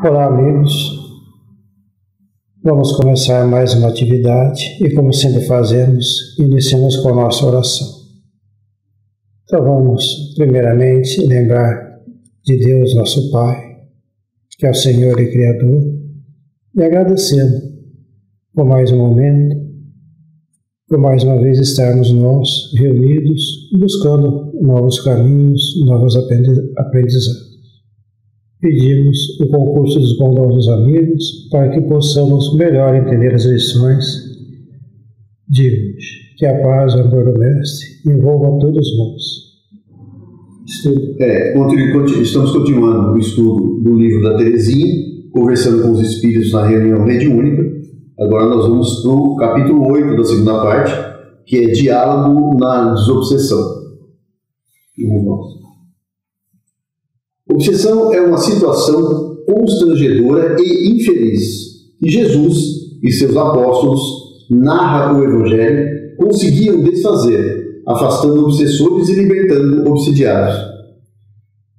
Olá, amigos. Vamos começar mais uma atividade e, como sempre fazemos, iniciamos com a nossa oração. Então vamos, primeiramente, lembrar de Deus, nosso Pai, que é o Senhor e Criador, e agradecendo por mais um momento, por mais uma vez estarmos nós reunidos, buscando novos caminhos, novos aprendizados. Pedimos o concurso dos bondosos amigos para que possamos melhor entender as lições de hoje. Que a paz e o amor do Mestre envolva todos nós. Estamos continuando o estudo do livro da Teresinha, conversando com os espíritos na reunião mediúnica. Agora nós vamos para o capítulo 8 da segunda parte, que é Diálogo na Desobsessão. Vamos lá. Obsessão é uma situação constrangedora e infeliz que Jesus e seus apóstolos, narra o Evangelho, conseguiam desfazer, afastando obsessores e libertando obsidiados.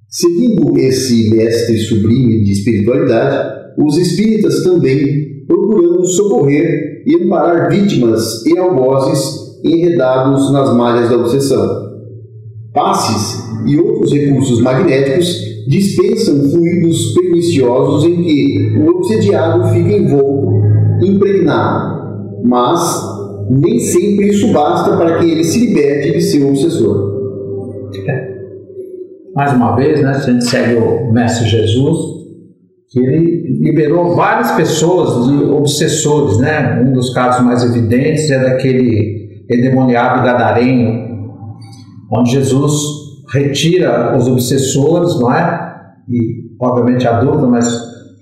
Seguindo esse mestre sublime de espiritualidade, os espíritas também procuram socorrer e amparar vítimas e algozes enredados nas malhas da obsessão. Passes e outros recursos magnéticos dispensam fluidos perniciosos em que o obsediado fica envolto, impregnado, mas nem sempre isso basta para que ele se liberte de seu obsessor. Mais uma vez, a gente segue o Mestre Jesus, que ele liberou várias pessoas de obsessores, Um dos casos mais evidentes é daquele endemoniado gadareno, onde Jesus retira os obsessores, E, obviamente, adulto, mas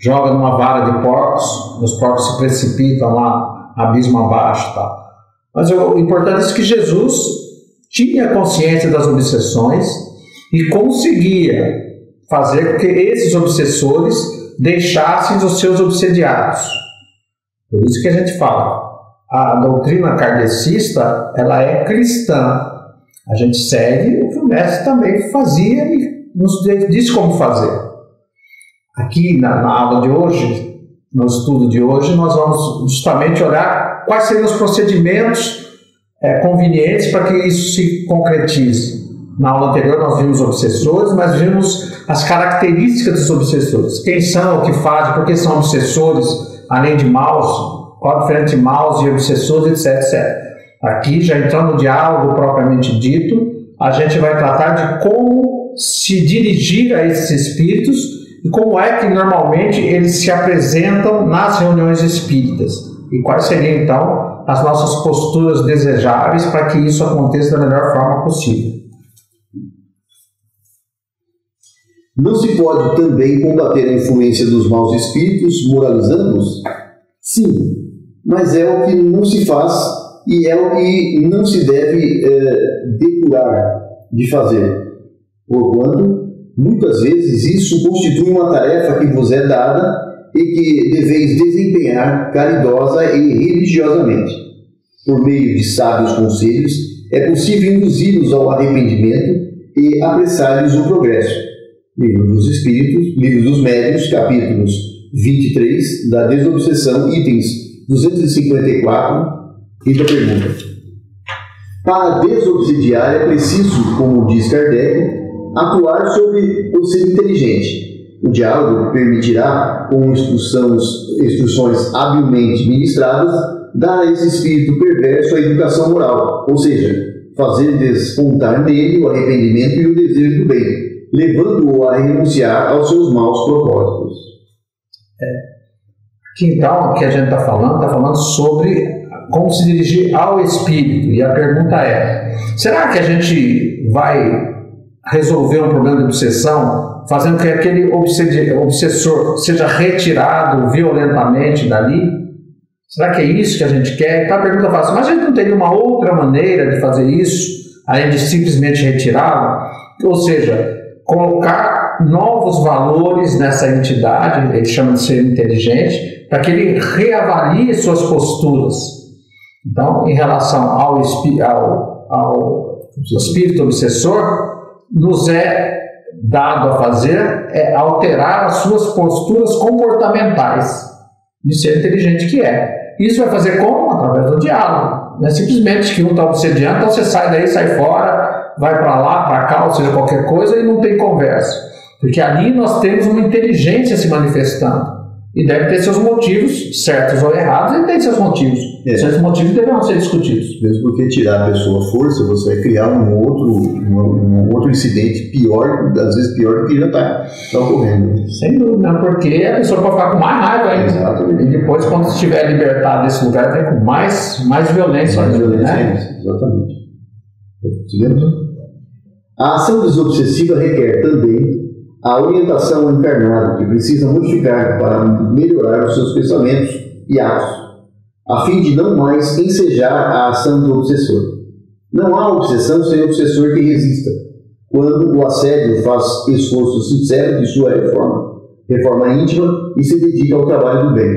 joga numa vara de porcos, os porcos se precipitam lá, abismo abaixo e tal. Mas o importante é que Jesus tinha consciência das obsessões e conseguia fazer com que esses obsessores deixassem os seus obsediados. Por isso que a gente fala, a doutrina kardecista, ela é cristã. A gente segue o que o mestre também fazia e nos diz como fazer. Aqui na aula de hoje, no estudo de hoje, nós vamos justamente olhar quais seriam os procedimentos convenientes para que isso se concretize. Na aula anterior nós vimos obsessores, mas vimos as características dos obsessores. Quem são, o que fazem, por que são obsessores, além de maus, qual a diferença de maus e obsessores, etc. Aqui, já entrando no diálogo propriamente dito, a gente vai tratar de como se dirigir a esses espíritos e como é que normalmente eles se apresentam nas reuniões espíritas e quais seriam então as nossas posturas desejáveis para que isso aconteça da melhor forma possível. Não se pode também combater a influência dos maus espíritos moralizando-os? Sim, mas é o que não se faz e é o que não se deve depurar de fazer. Porquanto, muitas vezes isso constitui uma tarefa que vos é dada e que deveis desempenhar caridosa e religiosamente. Por meio de sábios conselhos, é possível induzi-los ao arrependimento e apressar-lhes o progresso. Livro dos Espíritos, Livro dos Médiuns, capítulos 23, da Desobsessão, itens 254, quinta pergunta. Para desobsidiar é preciso, como diz Kardec, atuar sobre o ser inteligente. O diálogo permitirá, com instruções habilmente ministradas, dar a esse espírito perverso a educação moral, ou seja, fazer despontar nele o arrependimento e o desejo do bem, levando-o a renunciar aos seus maus propósitos. Aqui então, o que a gente está falando sobre como se dirigir ao espírito. E a pergunta é, será que a gente vai resolver um problema de obsessão fazendo com que aquele obsessor seja retirado violentamente dali? Será que é isso que a gente quer? Então a pergunta é fácil, mas a gente não teria uma outra maneira de fazer isso, além de simplesmente retirá-lo? Ou seja, colocar novos valores nessa entidade, ele chama de ser inteligente, para que ele reavalie suas posturas. Então, em relação ao espírito obsessor, nos é dado a fazer é alterar as suas posturas comportamentais de ser inteligente que é. Isso vai fazer como? Através do diálogo. Não é simplesmente que um está obsediando, então você sai daí, sai fora, vai para lá, para cá, ou seja, qualquer coisa, e não tem conversa. Porque ali nós temos uma inteligência se manifestando. E deve ter seus motivos, certos ou errados, e tem seus motivos. Esses motivos deverão ser discutidos. Mesmo porque tirar a pessoa à força, você vai criar um outro incidente pior, às vezes pior do que já está ocorrendo. Sem dúvida, porque a pessoa pode ficar com mais raiva ainda. Exatamente. E depois, quando estiver libertado desse lugar, vai com mais violência. Mais ainda, violência, né? Exatamente. Seguimos? A ação desobsessiva requer também a orientação ao encarnado, que precisa modificar para melhorar os seus pensamentos e atos, a fim de não mais ensejar a ação do obsessor. Não há obsessão sem obsessor que resista, quando o assédio faz esforço sincero de sua reforma íntima e se dedica ao trabalho do bem.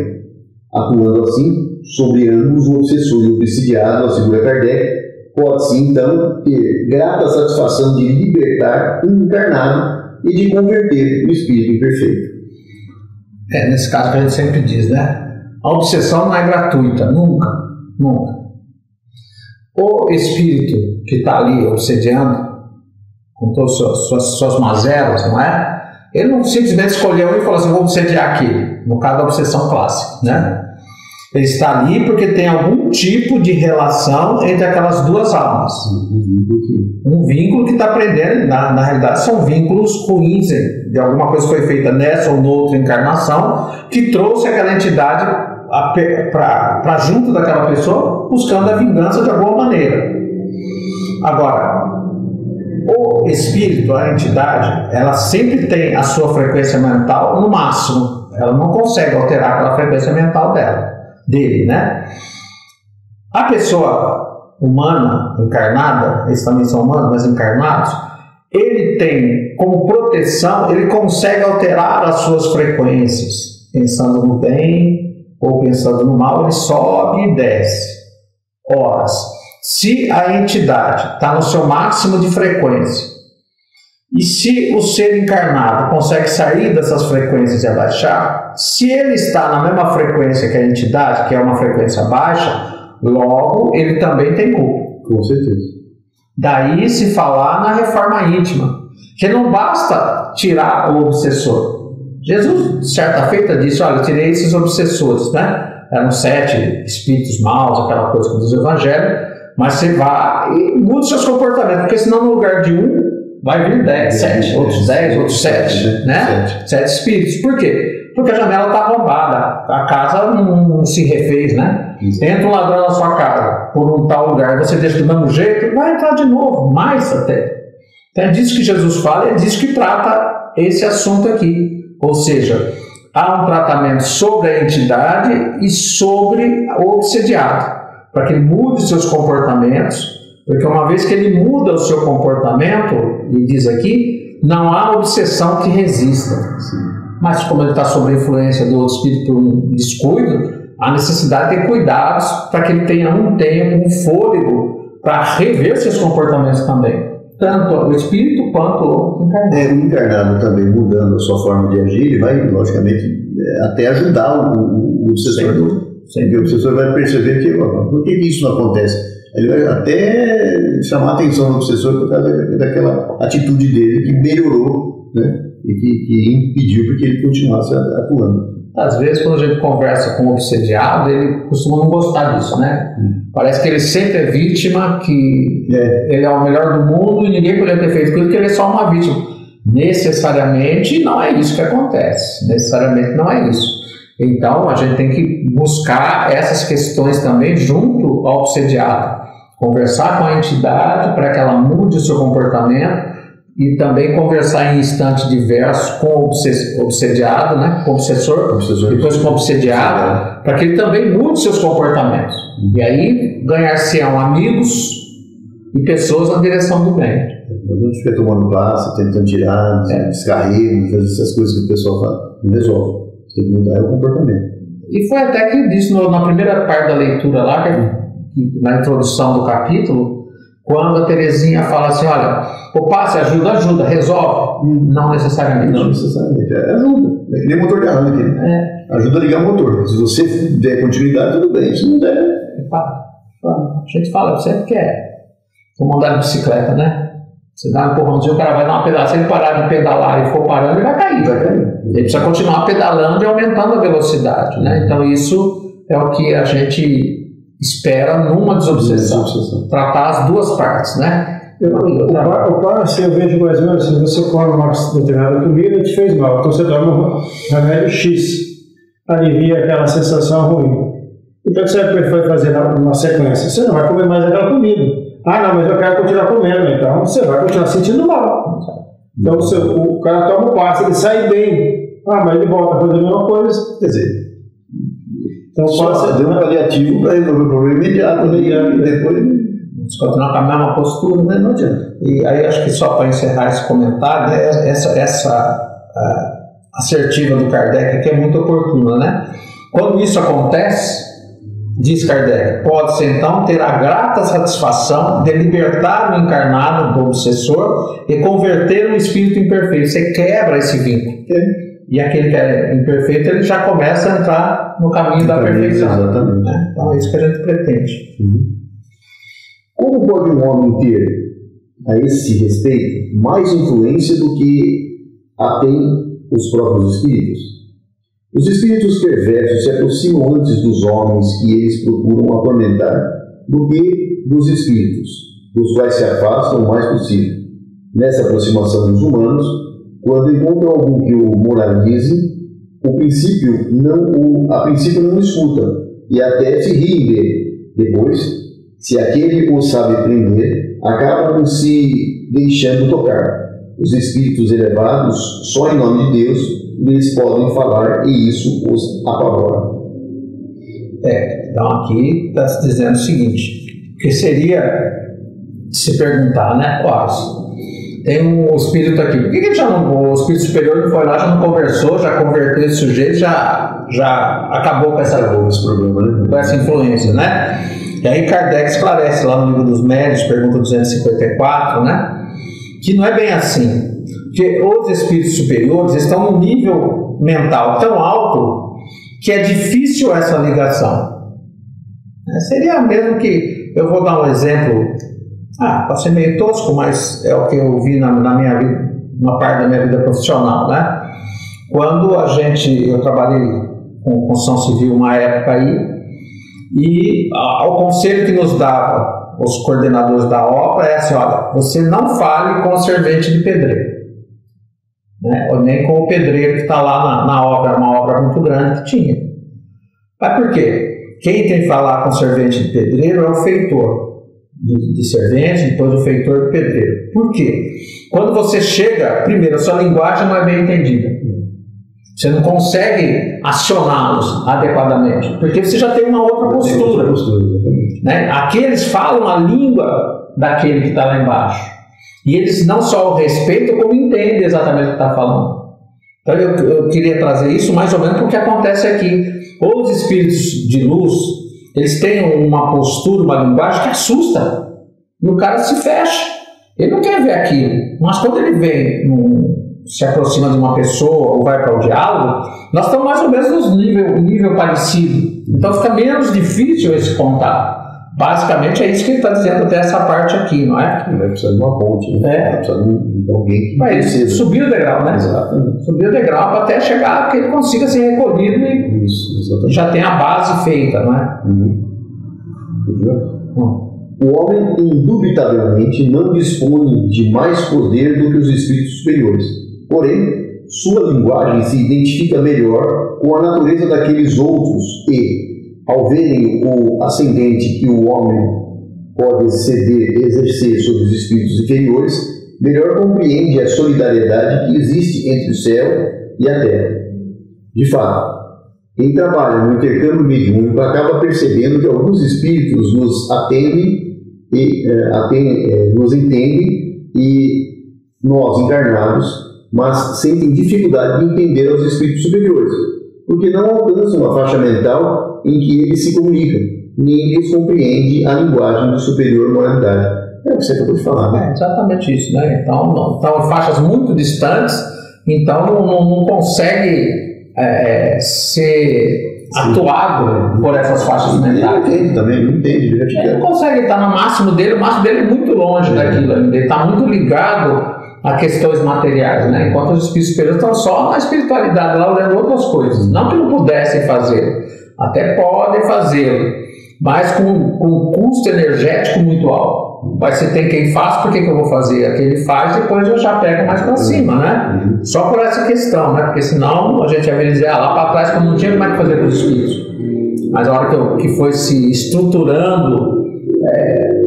Atuando assim, sobre ambos, o obsessor e o obsidiado, assegura Kardec, pode-se então ter grata satisfação de libertar um encarnado e de converter o espírito imperfeito. Nesse caso que a gente sempre diz, né? A obsessão não é gratuita, nunca. O espírito que está ali obsediando, com todas suas mazelas, não é? Ele não simplesmente escolheu e falou assim, vou obsediar aquele, no caso da obsessão clássica, né? Ele está ali porque tem algum tipo de relação entre aquelas duas almas. Um vínculo que está prendendo, na realidade são vínculos ruins, de alguma coisa que foi feita nessa ou noutra encarnação, que trouxe aquela entidade para junto daquela pessoa, buscando a vingança de alguma maneira. Agora, o espírito, a entidade, ela sempre tem a sua frequência mental no máximo. Ela não consegue alterar aquela frequência mental dele, né? A pessoa humana, encarnada, eles também são humanos, mas encarnados, ele tem como proteção, ele consegue alterar as suas frequências, pensando no bem ou pensando no mal, ele sobe e desce. Ora, se a entidade está no seu máximo de frequência, e se o ser encarnado consegue sair dessas frequências e abaixar, se ele está na mesma frequência que a entidade, que é uma frequência baixa, logo ele também tem culpa. Com certeza. Daí se falar na reforma íntima, que não basta tirar o obsessor. Jesus, certa feita, disse, olha, eu tirei esses obsessores, né? Eram 7 espíritos maus, aquela coisa que diz o Evangelho, mas você vai e muda os seus comportamentos, porque senão no lugar de um, vai vir 10, 7, outros 10, outros 7, né? 7 espíritos. Por quê? Porque a janela está arrombada, a casa não se refez, né? Entra um ladrão na sua casa, por um tal lugar, você deixa do mesmo jeito, vai entrar de novo, mais até. Então é disso que Jesus fala, é disso que trata esse assunto aqui. Ou seja, há um tratamento sobre a entidade e sobre o obsediado, para que ele mude seus comportamentos, porque uma vez que ele muda o seu comportamento, e diz aqui, não há obsessão que resista. Mas como ele está sob a influência do espírito descuido, há necessidade de ter cuidados para que ele tenha um tempo, um fôlego, para rever seus comportamentos também. Tanto o espírito quanto o encarnado. O encarnado também mudando a sua forma de agir, ele vai, logicamente, até ajudar o obsessor. Porque o obsessor vai perceber que, por que isso não acontece? Ele vai até chamar a atenção do obsessor por causa daquela atitude dele que melhorou, né? E que impediu que ele continuasse atuando. Às vezes, quando a gente conversa com o obsediado, ele costuma não gostar disso, né? Parece que ele sempre é vítima, que ele é o melhor do mundo e ninguém poderia ter feito aquilo, que ele é só uma vítima. Necessariamente não é isso que acontece. Necessariamente não é isso. Então, a gente tem que buscar essas questões também junto ao obsediado. Conversar com a entidade para que ela mude o seu comportamento e também conversar em instantes diversos com o obsediado, né? Com o obsessor, depois com o obsediado, para que ele também mude seus comportamentos. E aí ganhar-se-ão amigos e pessoas na direção do bem. Não fica tomando passe, tentando tirar, descarrego, essas coisas que o pessoal faz, não resolve. Tem que mudar o comportamento. E foi até que disse na primeira parte da leitura lá, na introdução do capítulo, Quando a Terezinha fala assim, olha, o passe ajuda, resolve? Não necessariamente. Não necessariamente, ajuda. É que nem motor de arranque. Ajuda a ligar o motor. Se você der continuidade, tudo bem. Se não der... A gente fala, você quer. Vamos andar de bicicleta, né? Você dá um empurrãozinho, o cara vai dar uma pedalada. Se ele parar de pedalar e for parando, ele vai cair. Ele precisa continuar pedalando e aumentando a velocidade, né? Então isso é o que a gente espera numa desobsessão. Tratar as duas partes, né? O passe eu vejo mais ou menos assim, você come uma determinada comida e te fez mal, então você toma um remédio X, alivia aquela sensação ruim. Então você vai fazer uma sequência, você não vai comer mais aquela comida. Ah não, mas eu quero continuar comendo, então você vai continuar sentindo mal. Então o cara toma o passe, ele sai bem, mas ele volta a fazer a mesma coisa. Quer dizer, então só deu um paliativo para resolver o problema imediato, e depois... Se continuar com a mesma postura, né, não adianta. E aí acho que só para encerrar esse comentário, né, essa assertiva do Kardec aqui é muito oportuna, né? Quando isso acontece, diz Kardec, pode-se então ter a grata satisfação de libertar o encarnado do obsessor e converter o espírito imperfeito. Você quebra esse vínculo. E aquele que é imperfeito, ele já começa a entrar no caminho da perfeição. Exatamente. Né? Então é isso que a gente pretende. Como pode um homem ter, a esse respeito, mais influência do que a tem os próprios espíritos? Os espíritos perversos se aproximam antes dos homens que eles procuram atormentar do que dos espíritos, dos quais se afastam o mais possível. Nessa aproximação dos humanos, quando encontram algum que o moralize, a princípio não escutam e até se riem dele. Depois, se aquele o sabe prender, acabam se deixando tocar. Os espíritos elevados, só em nome de Deus, lhes podem falar e isso os apavora. Então aqui está se dizendo o seguinte, que seria se perguntar, né? Tem um espírito aqui, por que ele já não, o espírito superior não foi lá, já não conversou, já converteu esse sujeito, já acabou com esse problema, né? Com essa influência, né? E aí Kardec esclarece lá no livro dos Médiuns, pergunta 254, né? Que não é bem assim. Porque os espíritos superiores estão num nível mental tão alto que é difícil essa ligação. Seria mesmo que, eu vou dar um exemplo, pode ser meio tosco, mas é o que eu vi na minha vida, uma parte da minha vida profissional, né? Quando eu trabalhei com construção civil uma época aí, e o conselho que nos dava os coordenadores da obra é assim, olha, você não fale com o servente de pedreiro, né? Ou nem com o pedreiro que está lá na obra, uma obra muito grande que tinha. Mas por quê? Quem tem que falar com o servente de pedreiro é o feitor de servente, depois o feitor de pedreiro. Por quê? Quando você chega, primeiro, a sua linguagem não é bem entendida. Você não consegue acioná-los adequadamente, porque você já tem uma outra postura. Né? Aqui eles falam a língua daquele que está lá embaixo. E eles não só o respeitam, como entendem exatamente o que está falando. Então eu queria trazer isso mais ou menos porque acontece aqui. Os espíritos de luz, eles têm uma postura, uma linguagem que assusta. E o cara se fecha. Ele não quer ver aquilo. Mas quando ele vem se aproxima de uma pessoa ou vai para o diálogo, nós estamos mais ou menos no nível parecido. Então fica menos difícil esse contato. Basicamente é isso que ele está dizendo até essa parte aqui, não é? Vai precisar de uma ponte, né? Vai precisar de alguém que subir o degrau, né? Exatamente. Subir o degrau para até chegar que ele consiga ser recolhido e já tem a base feita, não é? O homem indubitavelmente não dispõe de mais poder do que os espíritos superiores. Porém, sua linguagem se identifica melhor com a natureza daqueles outros e, ao verem o ascendente que o homem pode exercer sobre os espíritos inferiores, melhor compreende a solidariedade que existe entre o céu e a terra. De fato, quem trabalha no intercâmbio mediúnico acaba percebendo que alguns espíritos nos nos entendem e nós encarnados, mas sentem dificuldade de entender os espíritos superiores, porque não alcançam a faixa mental em que eles se comunicam, nem lhes compreende a linguagem de superior moralidade. É o que você acabou de falar, né? É exatamente isso, né? Então, faixas muito distantes, então não consegue ser atuado por essas faixas mentais. Ele também não entende. Ele não consegue estar no máximo dele, o máximo dele é muito longe daquilo ainda. Ele está muito ligado a questões materiais, né? Enquanto os espíritos superiores estão só na espiritualidade, lá olhando outras coisas. Não que não pudessem fazê-lo, até podem fazê-lo, mas com um custo energético muito alto. Mas se tem quem faz, por que eu vou fazer? Aquele faz, depois eu já pego mais para cima, né? Só por essa questão, né? Porque senão a gente ia ver dizer, lá para trás, quando não tinha mais o que fazer com os espíritos. Mas a hora que foi se estruturando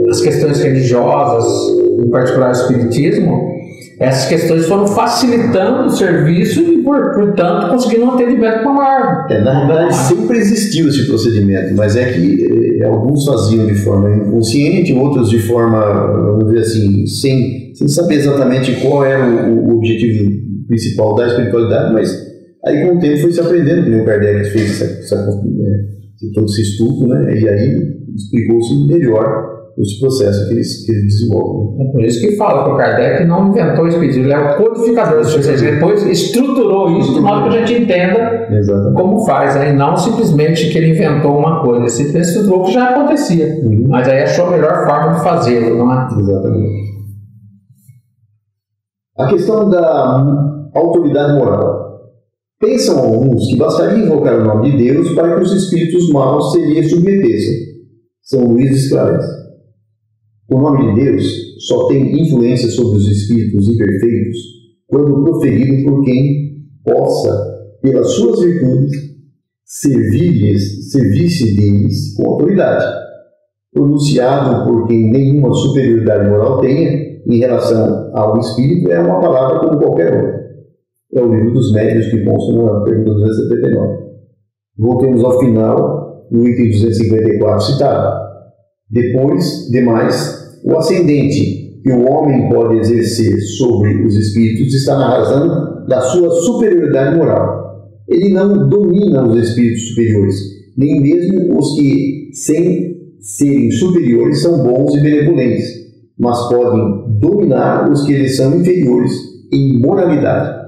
as questões religiosas, em particular o espiritismo, essas questões foram facilitando o serviço e, portanto, conseguindo um atendimento maior. Na realidade, sempre existiu esse procedimento, mas é que alguns faziam de forma inconsciente, outros de forma, vamos dizer assim, sem saber exatamente qual era o objetivo principal da espiritualidade, mas aí com o tempo foi se aprendendo, como o Kardec fez todo esse estudo, né? E aí explicou-se melhor os processos que eles desenvolvem. É por isso que fala que o Kardec não inventou o espiritismo, ele é o codificador, ou seja, depois estruturou isso de modo que a gente entenda como faz, né? E não simplesmente que ele inventou uma coisa, ele simplesmente estruturou o que já acontecia, mas aí achou a melhor forma de fazê-lo, não é? Exatamente. A questão da autoridade moral. Pensam alguns que bastaria invocar o nome de Deus para que os espíritos maus se lhe submetessem. São Luís esclarece. O nome de Deus só tem influência sobre os espíritos imperfeitos quando proferido por quem possa, pelas suas virtudes, servir-se deles com autoridade. Pronunciado por quem nenhuma superioridade moral tenha em relação ao espírito é uma palavra como qualquer outra. É o livro dos médios que consta na pergunta 279. Voltemos ao final, no item 254 citado. Demais, o ascendente que o homem pode exercer sobre os espíritos está na razão da sua superioridade moral. Ele não domina os espíritos superiores, nem mesmo os que, sem serem superiores, são bons e benevolentes, mas podem dominar os que eles são inferiores em moralidade.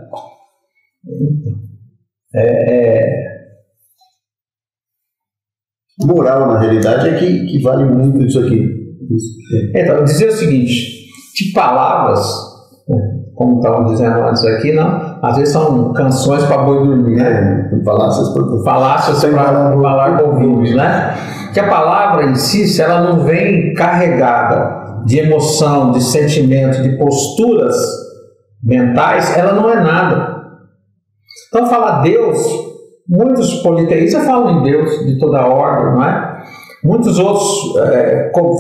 Moral, na realidade, é que vale muito isso aqui. Então, dizer o seguinte, de palavras, como estavam dizendo antes aqui, não, às vezes são canções para boi dormir, né? Falácias para falar com ouvidos, né? Que a palavra em si, se ela não vem carregada de emoção, de sentimento, de posturas mentais, ela não é nada. Então, falar Deus, muitos politeístas falam em Deus de toda ordem, não é? Muitos outros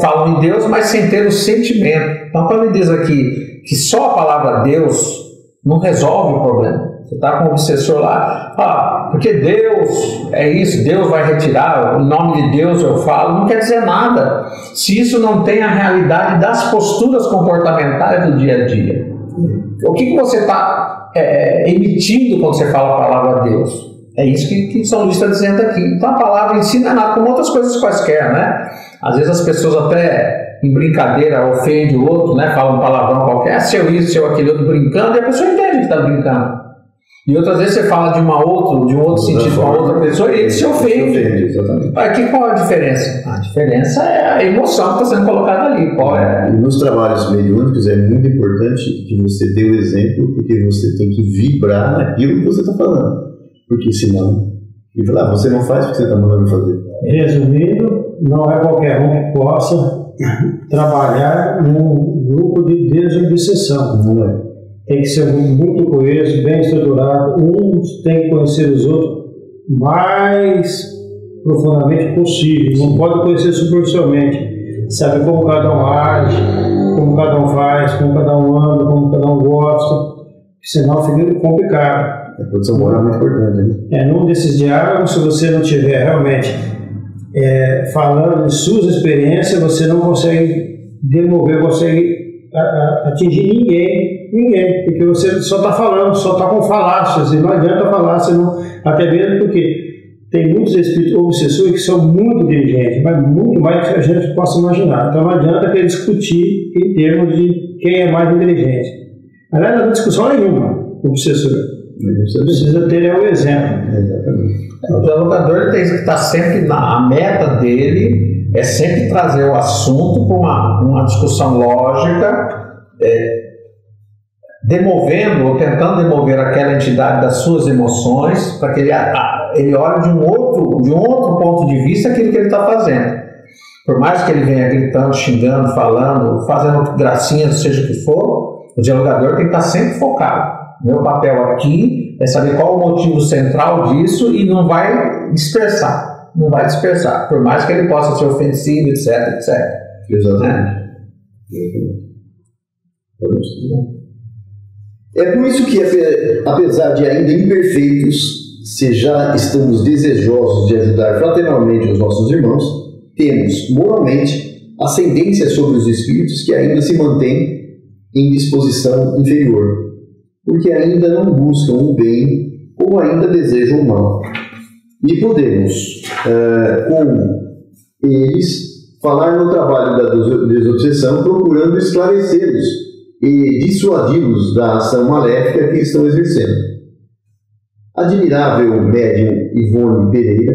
falam em Deus, mas sem ter o sentimento. Então, quando ele diz aqui que só a palavra Deus não resolve o problema. Você está com o obsessor lá, porque Deus é isso, Deus vai retirar, o nome de Deus eu falo, não quer dizer nada. Se isso não tem a realidade das posturas comportamentais do dia a dia. O que você está emitindo quando você fala a palavra Deus? É isso que São Luís está dizendo aqui. Então a palavra em si não é nada, como outras coisas quaisquer, né? Às vezes as pessoas até em brincadeira ofendem o outro, né? Falam um palavrão qualquer, seu isso, seu aquele outro, brincando, e a pessoa entende que está brincando. E outras vezes você fala de um outro sentido com a outra pessoa e ele se ofende. Exatamente. Aqui qual é a diferença? A diferença é a emoção que está sendo colocada ali. E nos trabalhos mediúnicos é muito importante que você dê o exemplo, porque você tem que vibrar naquilo que você está falando. Porque senão, ele fala, você não faz o que você está mandando fazer. Resumindo, não é qualquer um que possa trabalhar num grupo de desobsessão. Não é. Tem que ser muito coeso, bem estruturado. Uns tem que conhecer os outros mais profundamente possível. Não pode conhecer superficialmente. Sabe como cada um age, como cada um faz, como cada um anda, como cada um gosta. Senão fica complicado. A produção moral é muito importante, né? Num desses diálogos, se você não tiver realmente falando de suas experiências, você não consegue demover, consegue atingir ninguém, porque você só está falando, só está com falácias, e não adianta falar, senão, até mesmo porque tem muitos espíritos obsessores que são muito inteligentes, mas muito mais do que a gente possa imaginar. Então não adianta querer discutir em termos de quem é mais inteligente. Aliás, não tem discussão nenhuma, obsessor. Você precisa ter o exemplo. Exatamente. O dialogador tem que estar sempre a meta dele é sempre trazer o assunto para uma discussão lógica, demovendo ou tentando demover aquela entidade das suas emoções, para que ele olhe de um outro ponto de vista aquilo que ele está fazendo. Por mais que ele venha gritando, xingando, falando, fazendo gracinha, seja o que for, o dialogador tem que estar sempre focado. Meu papel aqui é saber qual o motivo central disso e não vai dispersar. Não vai dispersar, por mais que ele possa ser ofensivo, etc, etc. Exatamente. É por isso que, apesar de ainda imperfeitos, se já estamos desejosos de ajudar fraternalmente os nossos irmãos, temos, moralmente, ascendência sobre os espíritos que ainda se mantêm em disposição inferior, porque ainda não buscam o bem ou ainda desejam o mal. E podemos, com eles, falar no trabalho da desobsessão, procurando esclarecê-los e dissuadi-los da ação maléfica que estão exercendo. Admirável médium Ivone Pereira,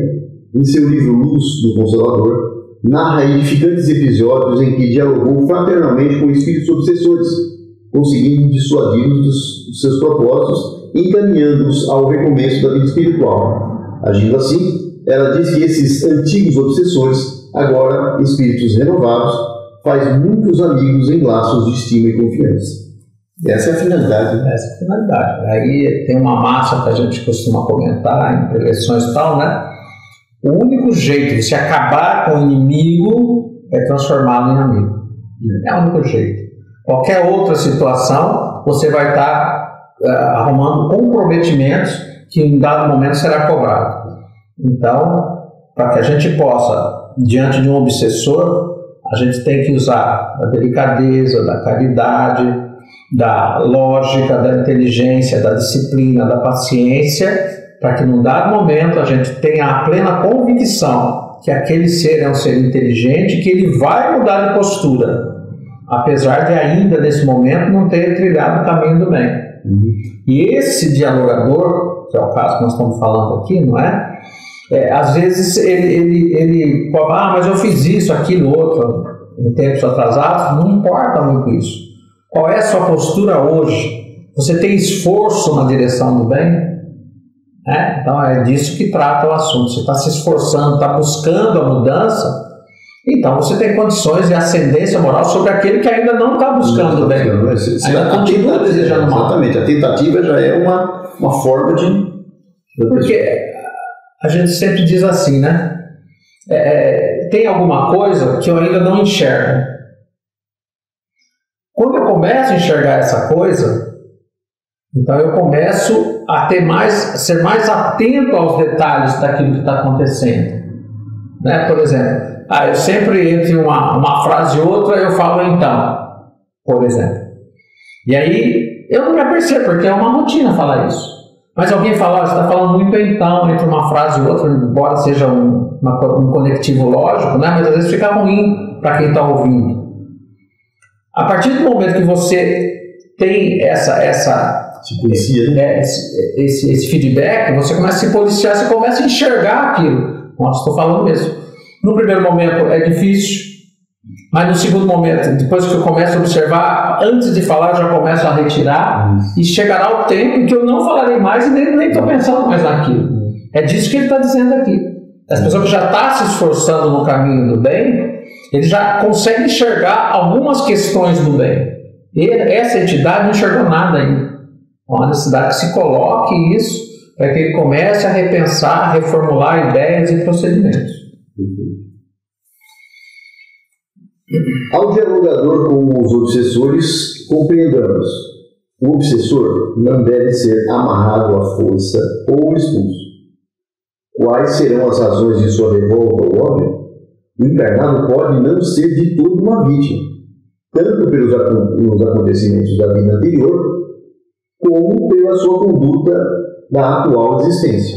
em seu livro Luz do Consolador, narra edificantes episódios em que dialogou fraternalmente com espíritos obsessores, conseguindo dissuadi-los dos seus propósitos e encaminhando-os ao recomeço da vida espiritual. Agindo assim, ela diz que esses antigos obsessores, agora espíritos renovados, faz muitos amigos em laços de estima e confiança. Essa é a finalidade. Essa é a finalidade. Aí tem uma massa que a gente costuma comentar em preleções e tal, né? O único jeito de se acabar com o inimigo é transformá-lo em amigo. É o único jeito. Qualquer outra situação, você vai estar arrumando comprometimentos que em dado momento será cobrado. Então, para que a gente possa, diante de um obsessor, a gente tem que usar da delicadeza, da caridade, da lógica, da inteligência, da disciplina, da paciência, para que num dado momento a gente tenha a plena convicção que aquele ser é um ser inteligente, que ele vai mudar de postura, apesar de ainda nesse momento não ter trilhado o caminho do bem. E esse dialogador, que é o caso que nós estamos falando aqui, não é? Às vezes ele fala, mas eu fiz isso, aquilo, outro, em tempos atrasados. Não importa muito isso. Qual é a sua postura hoje? Você tem esforço na direção do bem? Então é disso que trata o assunto. Você está se esforçando, está buscando a mudança, então você tem condições de ascendência moral sobre aquele que ainda não está buscando o bem. Ainda continua desejando mal. Exatamente, a tentativa já é uma forma de... Porque a gente sempre diz assim, né? Tem alguma coisa que eu ainda não enxergo. Quando eu começo a enxergar essa coisa, então eu começo a ser mais atento aos detalhes daquilo que está acontecendo. Né? Por exemplo, eu sempre entre uma frase e outra eu falo então, por exemplo. E aí eu não me apercebo, porque é uma rotina falar isso. Mas alguém fala, você está falando muito então entre uma frase e outra, embora seja um conectivo lógico, né? Mas às vezes fica ruim para quem está ouvindo. A partir do momento que você tem esse feedback, você começa a se policiar, você começa a enxergar aquilo. Nossa, estou falando mesmo. No primeiro momento é difícil, mas no segundo momento, depois que eu começo a observar, antes de falar eu já começo a retirar, e chegará o tempo em que eu não falarei mais e nem estou pensando mais naquilo. É disso que ele está dizendo aqui. As pessoas que já estão se esforçando no caminho do bem, ele já consegue enxergar algumas questões do bem. E essa entidade não enxergou nada ainda. Então, a necessidade que se coloque isso para que ele comece a repensar, a reformular ideias e procedimentos. Ao dialogador com os obsessores, compreendamos: o obsessor não deve ser amarrado à força ou expulso. Quais serão as razões de sua revolta ao ódio? O encarnado pode não ser de todo uma vítima, tanto pelos acontecimentos da vida anterior, como pela sua conduta da atual existência.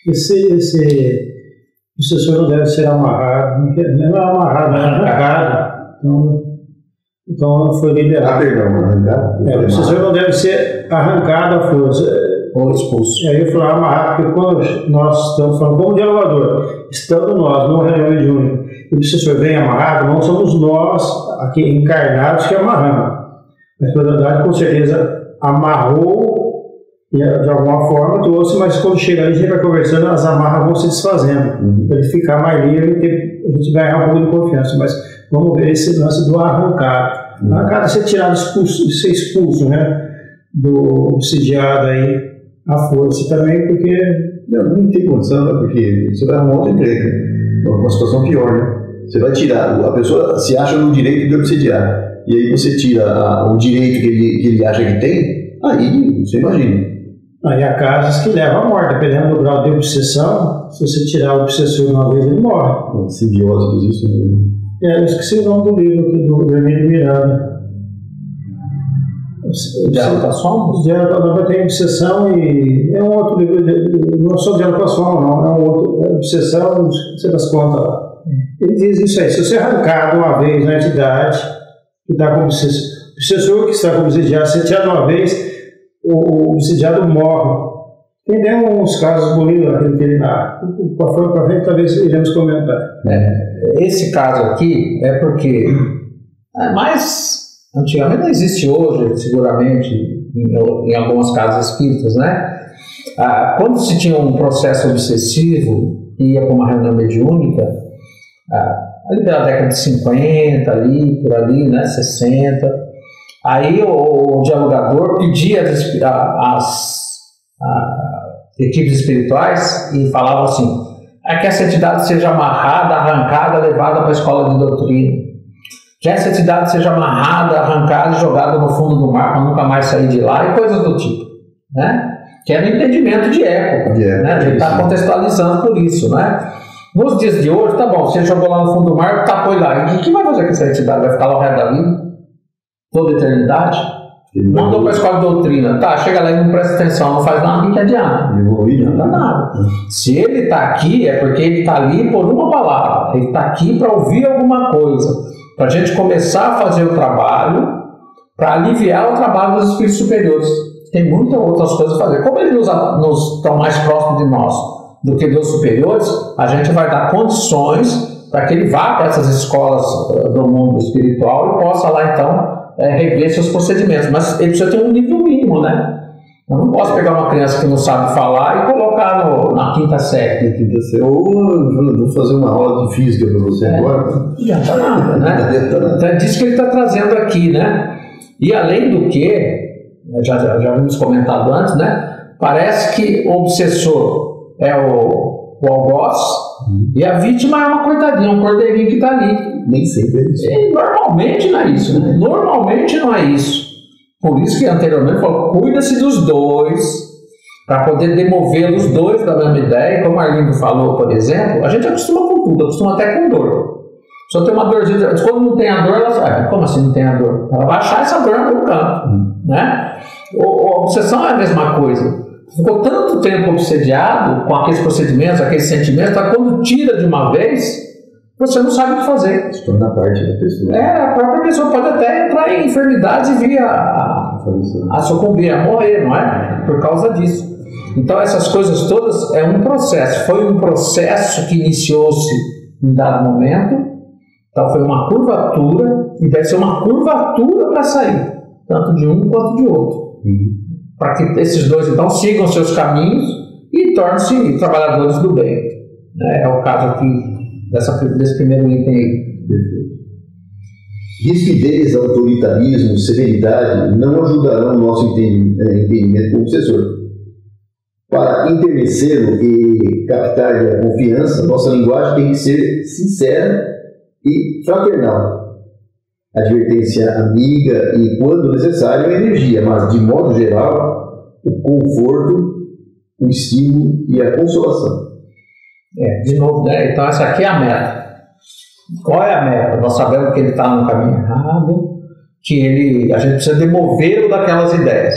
Esse obsessor não deve ser amarrado, não é amarrado, é arrancado. Então foi liberado. Perdão, arrancado? O obsessor não deve ser arrancado à força. Ou expulso. E aí eu falei amarrado, porque quando nós estamos falando como dialogador, estando nós numa reunião mediúnica, e o obsessor vem amarrado, não somos nós aqui encarnados que amarramos. Mas, na verdade, com certeza amarrou de alguma forma, trouxe, mas quando chega ali, a gente vai conversando, as amarras vão se desfazendo, para ele ficar mais livre e a gente ganhar um pouco de confiança. Mas vamos ver esse lance do arrancado. Arrancado é ser tirado, ser expulso, né, do obsidiado aí, à força também, porque... Não tem condição, né? Porque você vai arrumar outra encrenca, uma situação pior, né? Você vai tirar, a pessoa se acha no direito de obsidiar, e aí você tira o direito que ele acha que tem, aí você imagina. Aí há casos que levam à morte, dependendo do grau de obsessão. Se você tirar o obsessor uma vez, ele morre. Simbiose que existe. Eu esqueci o nome do livro aqui, do Hermínio Miranda. Diálogo com a Sombra? Diálogo tem obsessão e... É um outro livro, não é só Diálogo com a Sombra, não. É um outro, obsessão, não sei das contas lá. Ele diz isso aí, se você arrancar de uma vez na entidade que está como obsessor que está como obsidiado, se tirar de uma vez, o obsidiado morre. Tem uns casos bonitos aquele que ele dá. Para frente, talvez iremos comentar. Esse caso aqui é porque, mas antigamente não existe hoje, seguramente, em algumas casas espíritas, né? Quando se tinha um processo obsessivo e ia para uma reunião mediúnica, ali pela década de 50, ali, por ali, né, 60, aí o dialogador pedia às equipes espirituais e falava assim: que essa entidade seja amarrada, arrancada, levada para a escola de doutrina, que essa entidade seja amarrada, arrancada e jogada no fundo do mar para nunca mais sair de lá, e coisas do tipo, né? Que era um entendimento de época, né? A gente está contextualizando por isso, né? Nos dias de hoje, tá bom, você jogou lá no fundo do mar, tapou lá, e o que vai fazer com essa entidade? Vai ficar lá o resto da vida? Toda a eternidade? Mandou para a escola de doutrina, tá, chega lá e não presta atenção, não faz nada, que adianta? Não adianta nada. Se ele está aqui, é porque ele está ali por uma palavra, ele está aqui para ouvir alguma coisa, para a gente começar a fazer o trabalho, para aliviar o trabalho dos espíritos superiores. Tem muitas outras coisas a fazer. Como eles nos estão mais próximos de nós do que dos superiores, a gente vai dar condições para que ele vá para essas escolas do mundo espiritual e possa lá então rever seus procedimentos, mas ele precisa ter um nível mínimo, né? Eu não posso pegar uma criança que não sabe falar e colocar na quinta série. Ou vou fazer uma aula de física para você agora. Não adianta nada, né? Então é disso que ele está trazendo aqui, né? E além do que, já vimos comentado antes, né? Parece que o obsessor é o algoz e a vítima é uma coitadinha, um cordeirinho que está ali. Nem sempre é isso. E normalmente não é isso, né? Normalmente não é isso. Por isso que anteriormente falou, cuida-se dos dois, para poder demover os dois da mesma ideia. Como o Arlindo falou, por exemplo, a gente acostuma com tudo, acostuma até com dor. Se eu tenho uma dorzinha, quando não tem a dor, ela sabe, como assim não tem a dor? Ela vai achar essa dor no canto, né? A obsessão é a mesma coisa. Ficou tanto tempo obsediado com aqueles procedimentos, aqueles sentimentos, tá? Quando tira de uma vez, você não sabe o que fazer. Se torna parte da pessoa. A própria pessoa pode até entrar em enfermidades e vir a sucumbir, a morrer, não é? Por causa disso. Então essas coisas todas é um processo. Foi um processo que iniciou-se em dado momento. Então foi uma curvatura e deve ser uma curvatura para sair, tanto de um quanto de outro. Para que esses dois então sigam seus caminhos e tornem-se trabalhadores do bem. É o caso aqui desse primeiro item aí. Rispidez, autoritarismo, severidade não ajudarão o nosso entendimento como obsessor. Para enternecê-lo e captar-lhe a confiança, nossa linguagem tem que ser sincera e fraternal. Advertência amiga e, quando necessário, a energia, mas, de modo geral, o conforto, o estímulo e a consolação. De novo, né? Então essa aqui é a meta. Qual é a meta? Nós sabemos que ele está no caminho errado, que a gente precisa demovê-lo daquelas ideias.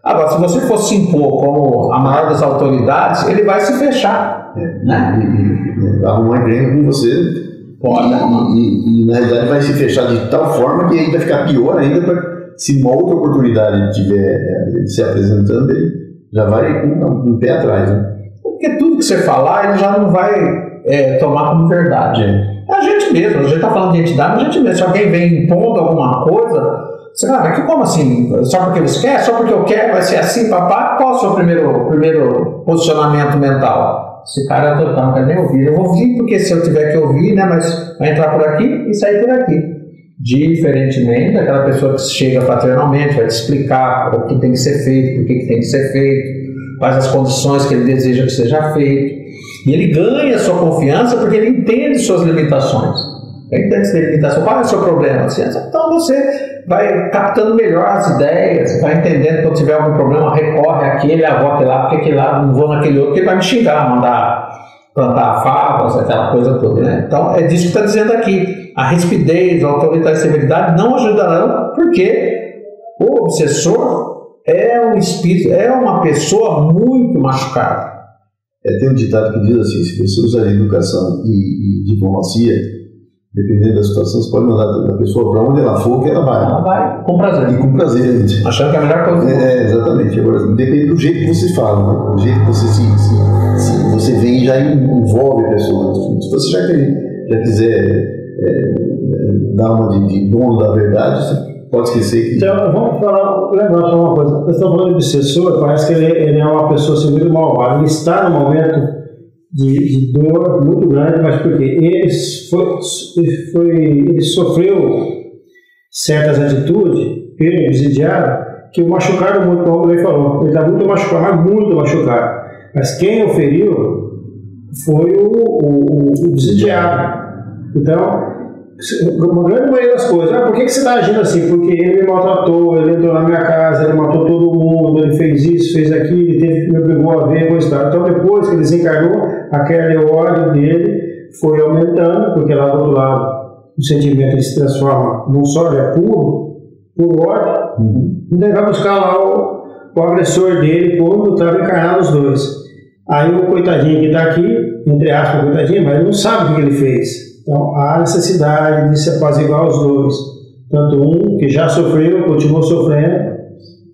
Agora, se você for se impor como a maior das autoridades, ele vai se fechar. Né? Arrumar encrenca com você. Pode. E na realidade vai se fechar de tal forma que aí vai ficar pior ainda, se uma outra oportunidade estiver se apresentando, ele já vai com um pé atrás. Né? Porque tudo que você falar, ele já não vai tomar como verdade. É a gente mesmo, a gente está falando de entidade, a gente mesmo. Se alguém vem impondo alguma coisa, você fala, mas como assim? Só porque eles querem? Só porque eu quero? Vai ser assim, papai? Qual é o seu primeiro posicionamento mental? Esse cara não quer nem ouvir. Eu vou ouvir porque se eu tiver que ouvir, né, mas vai entrar por aqui e sair por aqui. Diferentemente daquela pessoa que chega fraternalmente, vai te explicar o que tem que ser feito, por que tem que ser feito, quais as condições que ele deseja que seja feito. E ele ganha sua confiança porque ele entende suas limitações. Ele entende suas limitações. Qual é o seu problema? Então você vai captando melhor as ideias, vai entendendo que quando tiver algum problema, recorre àquele, vou aquele lá, porque aquele lá, não vou naquele outro, porque ele vai me xingar, mandar plantar favas, aquela coisa toda, né? Então é disso que está dizendo aqui. A rispidez, a autoridade e a severidade não ajudarão, porque o obsessor é um espírito, é uma pessoa muito machucada. Tem um ditado que diz assim: se você usar educação e diplomacia, dependendo da situação, você pode mandar a pessoa para onde ela for, que ela vai. Ela vai com prazer. E com prazer, gente. Achando que é a melhor coisa. Exatamente. Agora, depende do jeito que você fala, né? Do jeito que você se você vem e já envolve a pessoa. Se você já quiser dar uma de dono da verdade, você pode esquecer que... Então, vamos lembrar só uma coisa. Nós estamos falando de obsessor, parece que ele é uma pessoa assim, muito malvada. Ele está num momento de dor muito grande, mas porque ele sofreu certas atitudes pelo obsidiado que o machucaram muito, como ele falou. Ele está muito machucado, mas muito machucado. Mas quem o feriu foi o obsidiado. Então, uma grande maioria das coisas, por que você está agindo assim? Porque ele me maltratou, ele entrou na minha casa, ele matou todo mundo, ele fez isso, fez aquilo, ele me obrigou a ver, coisa e tal. Então, depois que ele desencarnou, aquele ódio dele foi aumentando, porque lá do outro lado o sentimento ele se transforma num só, é puro ódio. Então, ele vai buscar lá o agressor dele quando estava encarnado os dois. Aí o coitadinho que está aqui, entre aspas, coitadinho, mas ele não sabe o que ele fez. Então, há necessidade de se apaziguar os dois. Tanto um que já sofreu, continua sofrendo,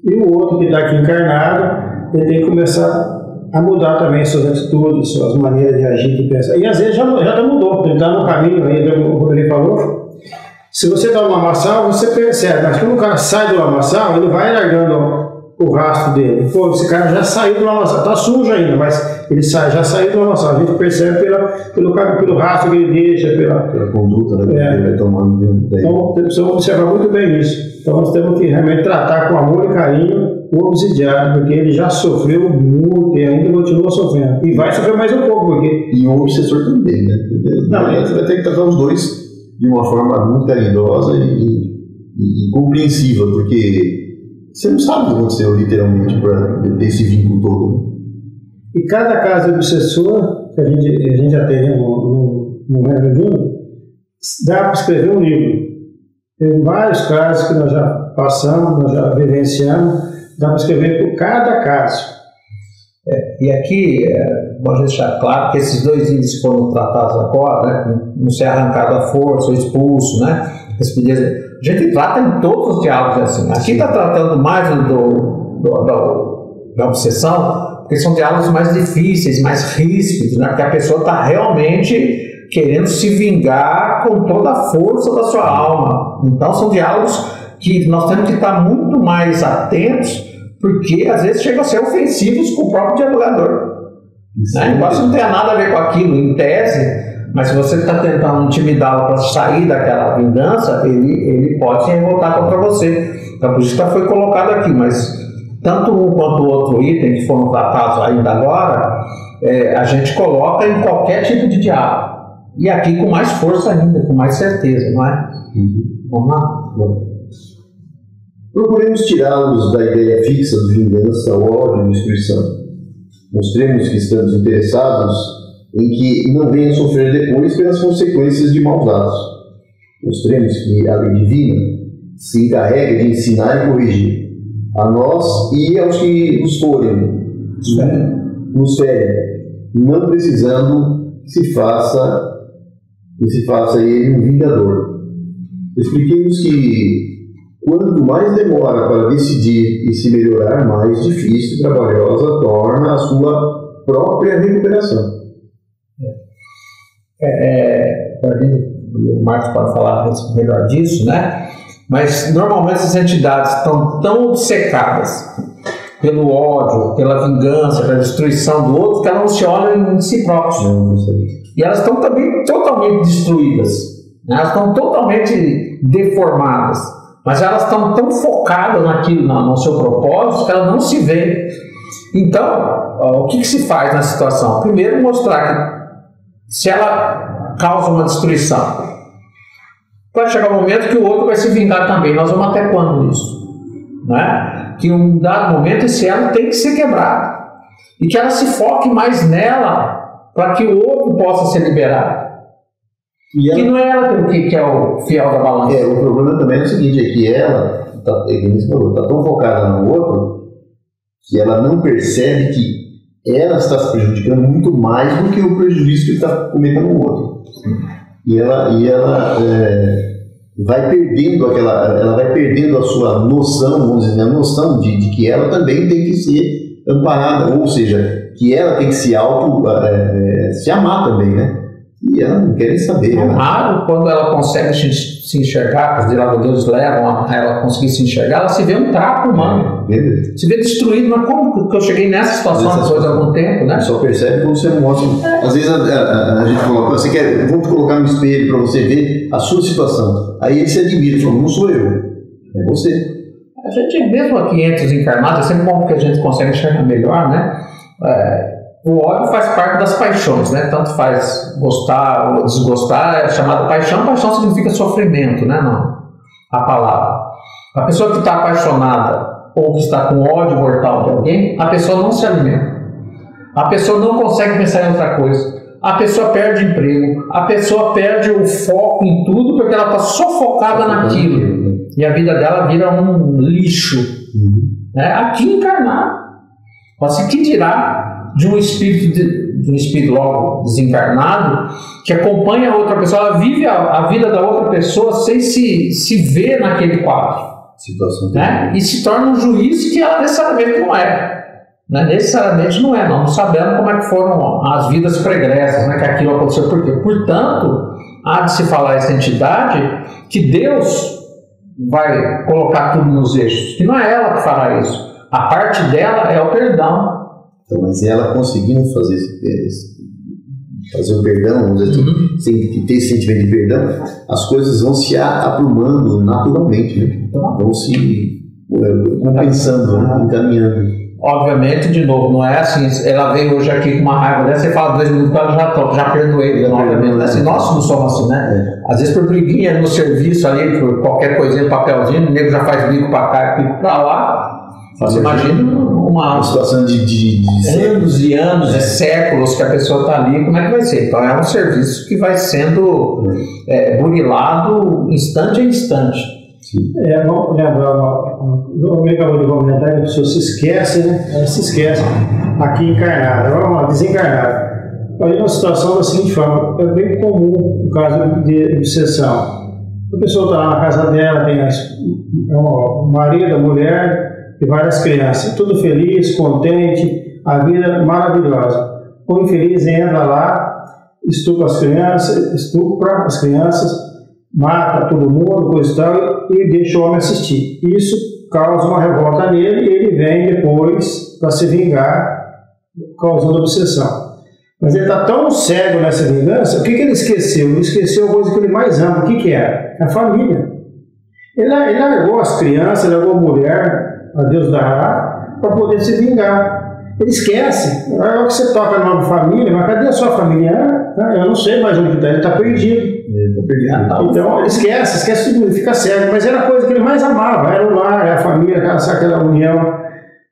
e o outro que está aqui encarnado, ele tem que começar a mudar também suas atitudes, suas maneiras de agir, de pensar. E às vezes já mudou, ele está no caminho, como ele falou. Se você está no lamaçal, você percebe, mas quando o cara sai do lamaçal, ele vai largando o rastro dele. Pô, esse cara já saiu do lamaçal, está sujo ainda, mas ele já saiu do lamaçal. A gente percebe pelo rastro que ele deixa, pela conduta, né, que ele vai tomando. Então, precisamos observar muito bem isso. Então, nós temos que realmente tratar com amor e carinho o obsidiado, porque ele já sofreu muito e ainda continua sofrendo. E vai sofrer mais um pouco, porque... E o obsessor também, né? Você vai ter que tratar os dois de uma forma muito carinhosa e compreensiva, porque você não sabe o que aconteceu literalmente para ter esse vínculo todo. E cada caso de obsessor que a gente atende no Reino Júnior, dá para escrever um livro. Tem vários casos que nós já passamos, nós já vivenciamos, dá para escrever por cada caso. E aqui, vamos deixar claro que esses dois índices foram tratados agora, né, não ser arrancado à força ou expulso, né? A gente trata em todos os diálogos assim. Aqui está tratando mais da obsessão, porque são diálogos mais difíceis, mais ríspidos, né? Porque a pessoa está realmente querendo se vingar com toda a força da sua alma. Então são diálogos que nós temos que estar muito mais atentos, porque às vezes chegam a ser ofensivos com o próprio dialogador. Né? Embora isso não tenha nada a ver com aquilo em tese, mas se você está tentando intimidá-lo para sair daquela vingança, ele pode se revoltar contra você. Então por isso que foi colocado aqui, mas tanto um quanto o outro item que foram tratados ainda agora, a gente coloca em qualquer tipo de diálogo. E aqui com mais força ainda, com mais certeza, não é? Vamos lá? Procuremos tirá-los da ideia fixa de vingança, ódio e destruição. Mostremos que estamos interessados em que não venham sofrer depois pelas consequências de maus atos. Mostremos que a lei divina se encarrega de ensinar e corrigir. a nós e aos que nos forem, nos ferem, não precisando que se faça ele um vingador. Expliquemos que quanto mais demora para decidir e se melhorar, mais difícil e trabalhosa torna a sua própria recuperação. O Marcos pode falar melhor disso, né? Mas normalmente essas entidades estão tão obcecadas pelo ódio, pela vingança, pela destruição do outro, que elas não se olham em si próprias. E elas estão também totalmente destruídas, né? Elas estão totalmente deformadas, mas elas estão tão focadas naquilo, no seu propósito, que elas não se veem. Então, o que se faz na situação? Primeiro, mostrar que se ela causa uma destruição, vai chegar um momento que o outro vai se vingar também. Nós vamos até quando isso? Né? Que em um dado momento esse elo tem que ser quebrado. E que ela se foque mais nela para que o outro possa ser liberado. Que não é ela que é o fiel da balança. O problema também é o seguinte, é que ela está tão focada no outro que ela não percebe que ela está se prejudicando muito mais do que o prejuízo que está cometendo no outro. E ela vai perdendo ela vai perdendo a sua noção, vamos dizer, a noção de que ela também tem que ser amparada, ou seja, que ela tem que se se amar também, né? E ela não quer nem saber. É raro quando ela consegue se enxergar, que os dilagadores levam a ela conseguir se enxergar, ela se vê um trapo humano. Se vê destruído, mas como que eu cheguei nessa situação depois de algum tempo, né? Só percebe quando você mostra. Às vezes a gente coloca, vou te colocar no espelho para você ver a sua situação. Aí ele se admira, fala, não sou eu, é você. A gente, mesmo aqui entre os encarnados, é sempre bom que a gente consegue enxergar melhor, né? O ódio faz parte das paixões, né? Tanto faz gostar ou desgostar, é chamado paixão. Paixão significa sofrimento, né? Não, a palavra. A pessoa que está apaixonada ou que está com ódio mortal de alguém, a pessoa não se alimenta. A pessoa não consegue pensar em outra coisa. A pessoa perde emprego. A pessoa perde o foco em tudo porque ela está só focada naquilo. E a vida dela vira um lixo. Né? Aqui encarnado. Mas o que dirá de um espírito logo desencarnado que acompanha a outra pessoa, ela vive a vida da outra pessoa sem se ver naquele quadro, né? E se torna um juiz que ela necessariamente não é, né? Necessariamente não é, não sabemos como é que foram as vidas pregressas, né? Que aquilo aconteceu por quê? Portanto, há de se falar essa entidade que Deus vai colocar tudo nos eixos, que não é ela que fará isso, a parte dela é o perdão. Então, mas ela conseguindo fazer o perdão, vamos dizer, sem ter esse sentimento de perdão, as coisas vão se aprumando naturalmente, né? Vão se compensando, encaminhando. Obviamente, de novo, não é assim, ela veio hoje aqui com uma raiva dessa, você fala 2 minutos, ela já perdoei, obviamente, né? Assim, nós não somos assim, né? Às vezes por briguinha no serviço ali, por qualquer coisinha, papelzinho, o nego já faz bico para cá e bico para lá. Você imagina uma situação de anos e anos e séculos que a pessoa está ali, como é que vai ser? Então é um serviço que vai sendo burilado instante a instante. Vamos lembrar, o homem acabou de comentar que a pessoa se esquece, né? Ela se esquece aqui encarnada, vamos lá, desencarnada. Olha uma situação da seguinte forma, é bem comum o caso de obsessão. A pessoa está lá na casa dela, tem o marido, a mulher e várias crianças, tudo feliz, contente, a vida maravilhosa. O infeliz entra lá, estupra as crianças, mata todo mundo, coisa e tal, e deixa o homem assistir. Isso causa uma revolta nele e ele vem depois para se vingar, causando obsessão. Mas ele está tão cego nessa vingança, o que ele esqueceu? Ele esqueceu a coisa que ele mais ama. O que era? A família. Ele largou as crianças, largou a mulher, a Deus dará, para poder se vingar. Ele esquece. Na hora que você toca no nome família, mas cadê a sua família? Eu não sei mais onde está, ele está perdido. Então ele esquece tudo, ele fica cego. Mas era a coisa que ele mais amava, era o lar, era a família, aquela união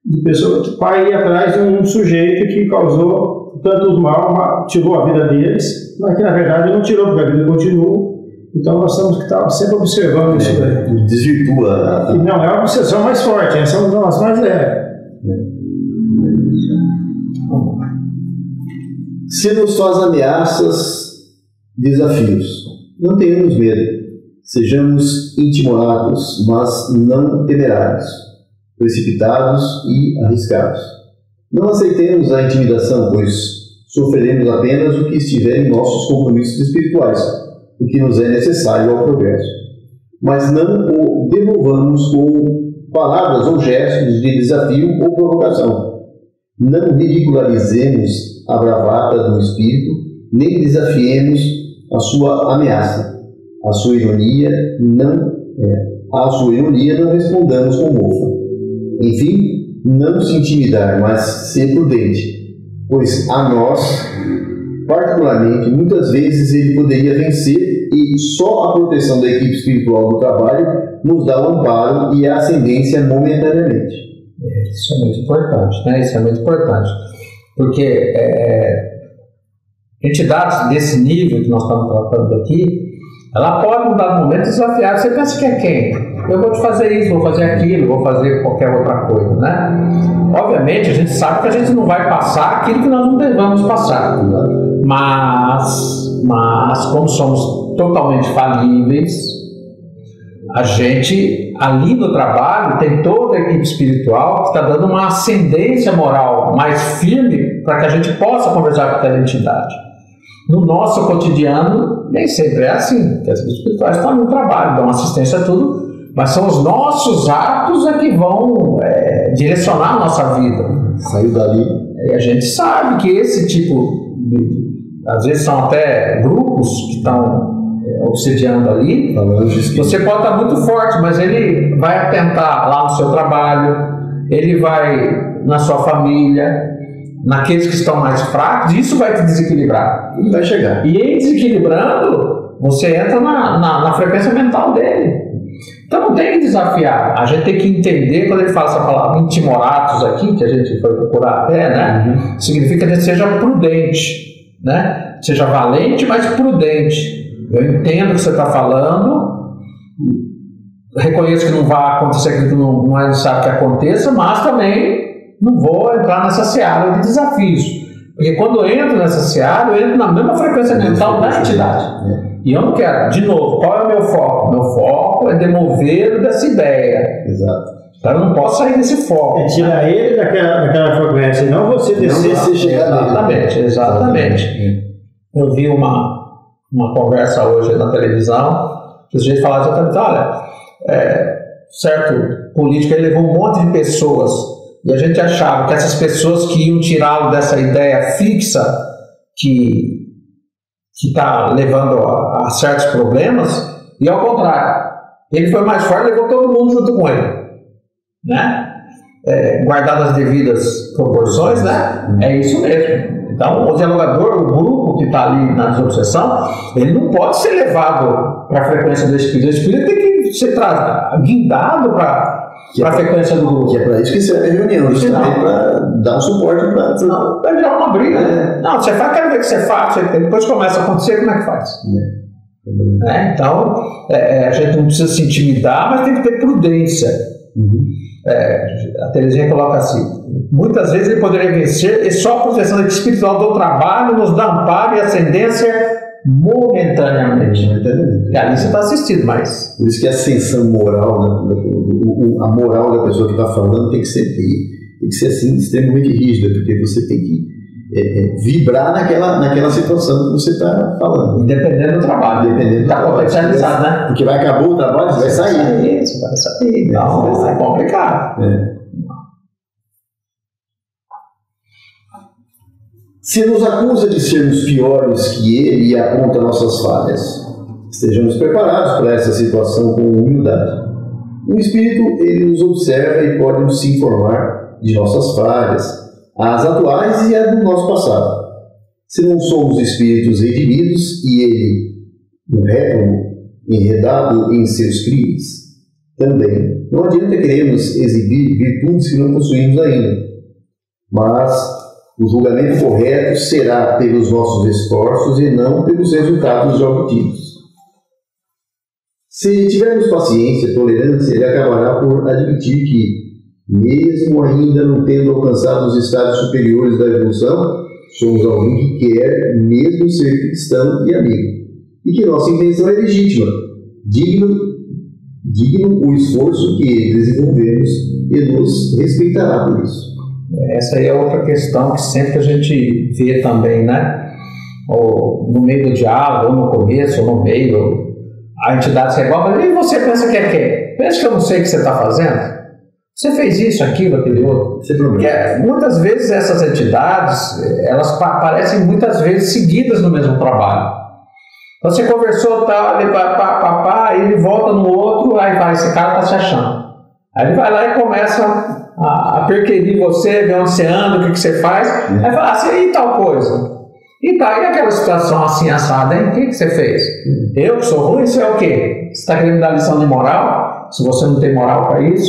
de pessoas. O pai ia atrás de um sujeito que causou tanto mal, tirou a vida deles, mas que na verdade não tirou, porque a vida continua. Então nós temos que estar sempre observando isso daí. Desvirtua. E não é uma obsessão mais forte, essa é uma das mais leves. Se nos faz ameaças, desafios, não tenhamos medo. Sejamos intimorados, mas não temerários, precipitados e arriscados. Não aceitemos a intimidação, pois sofreremos apenas o que estiver em nossos compromissos espirituais, o que nos é necessário ao progresso. Mas não o devolvamos com palavras ou gestos de desafio ou provocação. Não ridicularizemos a bravata do espírito, nem desafiemos a sua ameaça. A sua ironia não respondamos com mofa. Enfim, não se intimidar, mas ser prudente, pois a nós, particularmente, muitas vezes ele poderia vencer e só a proteção da equipe espiritual do trabalho nos dá o amparo e a ascendência momentaneamente. Isso é muito importante, né? Isso é muito importante, porque entidades desse nível que nós estamos tratando aqui, ela pode, num dado momento, desafiar. Você pensa que é quem? Eu vou te fazer isso, vou fazer aquilo, vou fazer qualquer outra coisa, né? Obviamente, a gente sabe que a gente não vai passar aquilo que nós não devemos passar. Mas como somos totalmente falíveis, a gente, ali no trabalho, tem toda a equipe espiritual que está dando uma ascendência moral mais firme para que a gente possa conversar com aquela entidade. No nosso cotidiano, nem sempre é assim, porque as espirituais estão no trabalho, dão assistência a tudo, mas são os nossos atos que vão direcionar a nossa vida. Saiu dali. E a gente sabe que esse tipo às vezes são até grupos que estão obsediando ali. Você pode estar muito forte, mas ele vai atentar lá no seu trabalho, ele vai na sua família, naqueles que estão mais fracos, e isso vai te desequilibrar. Ele vai chegar. E em desequilibrando, você entra na frequência mental dele. Então não tem que desafiar. A gente tem que entender, quando ele fala essa palavra intimoratos aqui, que a gente foi procurar até, né? Significa que seja prudente, né? Seja valente, mas prudente. Eu entendo o que você está falando, reconheço que não vai acontecer aquilo que não é necessário que aconteça, mas também não vou entrar nessa seara de desafios. Porque quando eu entro nessa seara, eu entro na mesma frequência mental da entidade. E eu não quero. De novo, qual é o meu foco? Meu foco é demover dessa ideia. Exato. Então eu não posso sair desse foco. É tirar ele daquela frequência, e não você descer se chegar nele. Exatamente. Eu vi uma conversa hoje na televisão, que os gente falava exatamente, olha, certo político, ele levou um monte de pessoas, e a gente achava que essas pessoas que iam tirá-lo dessa ideia fixa que está levando a certos problemas, e ao contrário, ele foi mais forte e levou todo mundo junto com ele, né? Guardado as devidas proporções, né? É isso mesmo. Então, o dialogador, o grupo que está ali na desobsessão, ele não pode ser levado para a frequência do espírito. O espírito tem que ser guindado para a frequência do grupo. Que é para isso que serve a reunião, justamente para dar um suporte para... Não, vai virar uma briga. Não, você faz, quero ver que você faz, depois começa a acontecer, como é que faz? Então, a gente não precisa se intimidar, mas tem que ter prudência. A Terezinha coloca assim: muitas vezes ele poderia vencer e só a proteção espiritual do trabalho nos dá amparo e ascendência momentaneamente. E ali você está assistindo, mas... Por isso que a ascensão moral, a moral da pessoa que está falando tem que ser assim, extremamente rígida, porque você tem que vibrar naquela situação que você está falando. Dependendo do trabalho. Dependendo do trabalho. Especializado, né? Porque vai acabar o trabalho, você vai sair. Você vai sair. Então, vai ser complicado. Se nos acusa de sermos piores que ele e aponta nossas falhas, estejamos preparados para essa situação com humildade. O Espírito, ele nos observa e pode nos informar de nossas falhas, as atuais e as do nosso passado. Se não somos espíritos redimidos e ele, no réprobo, enredado em seus crimes, também não adianta queremos exibir virtudes que não possuímos ainda, mas o julgamento correto será pelos nossos esforços e não pelos resultados já obtidos. Se tivermos paciência e tolerância, ele acabará por admitir que, mesmo ainda não tendo alcançado os estágios superiores da evolução, somos alguém que quer mesmo ser cristão e amigo, e que nossa intenção é legítima, digno o esforço que desenvolvemos e nos respeitará por isso. Essa aí é outra questão que sempre a gente vê também, né? Ou no meio do diálogo, ou no começo, ou no meio, a entidade se igual, e você pensa que é quem? Pensa que eu não sei o que você está fazendo? Você fez isso, aquilo, aquele outro. Muitas vezes essas entidades, elas parecem muitas vezes seguidas no mesmo trabalho. Então você conversou, tal, aí ele volta no outro, aí vai, esse cara está se achando. Aí ele vai lá e começa a perquerir você, ver onde você anda, o que você faz. Aí fala assim, e tal coisa? E aquela situação assim assada, hein? O que você fez? Eu que sou ruim, isso é o quê? Você está querendo me dar lição de moral? Se você não tem moral para isso,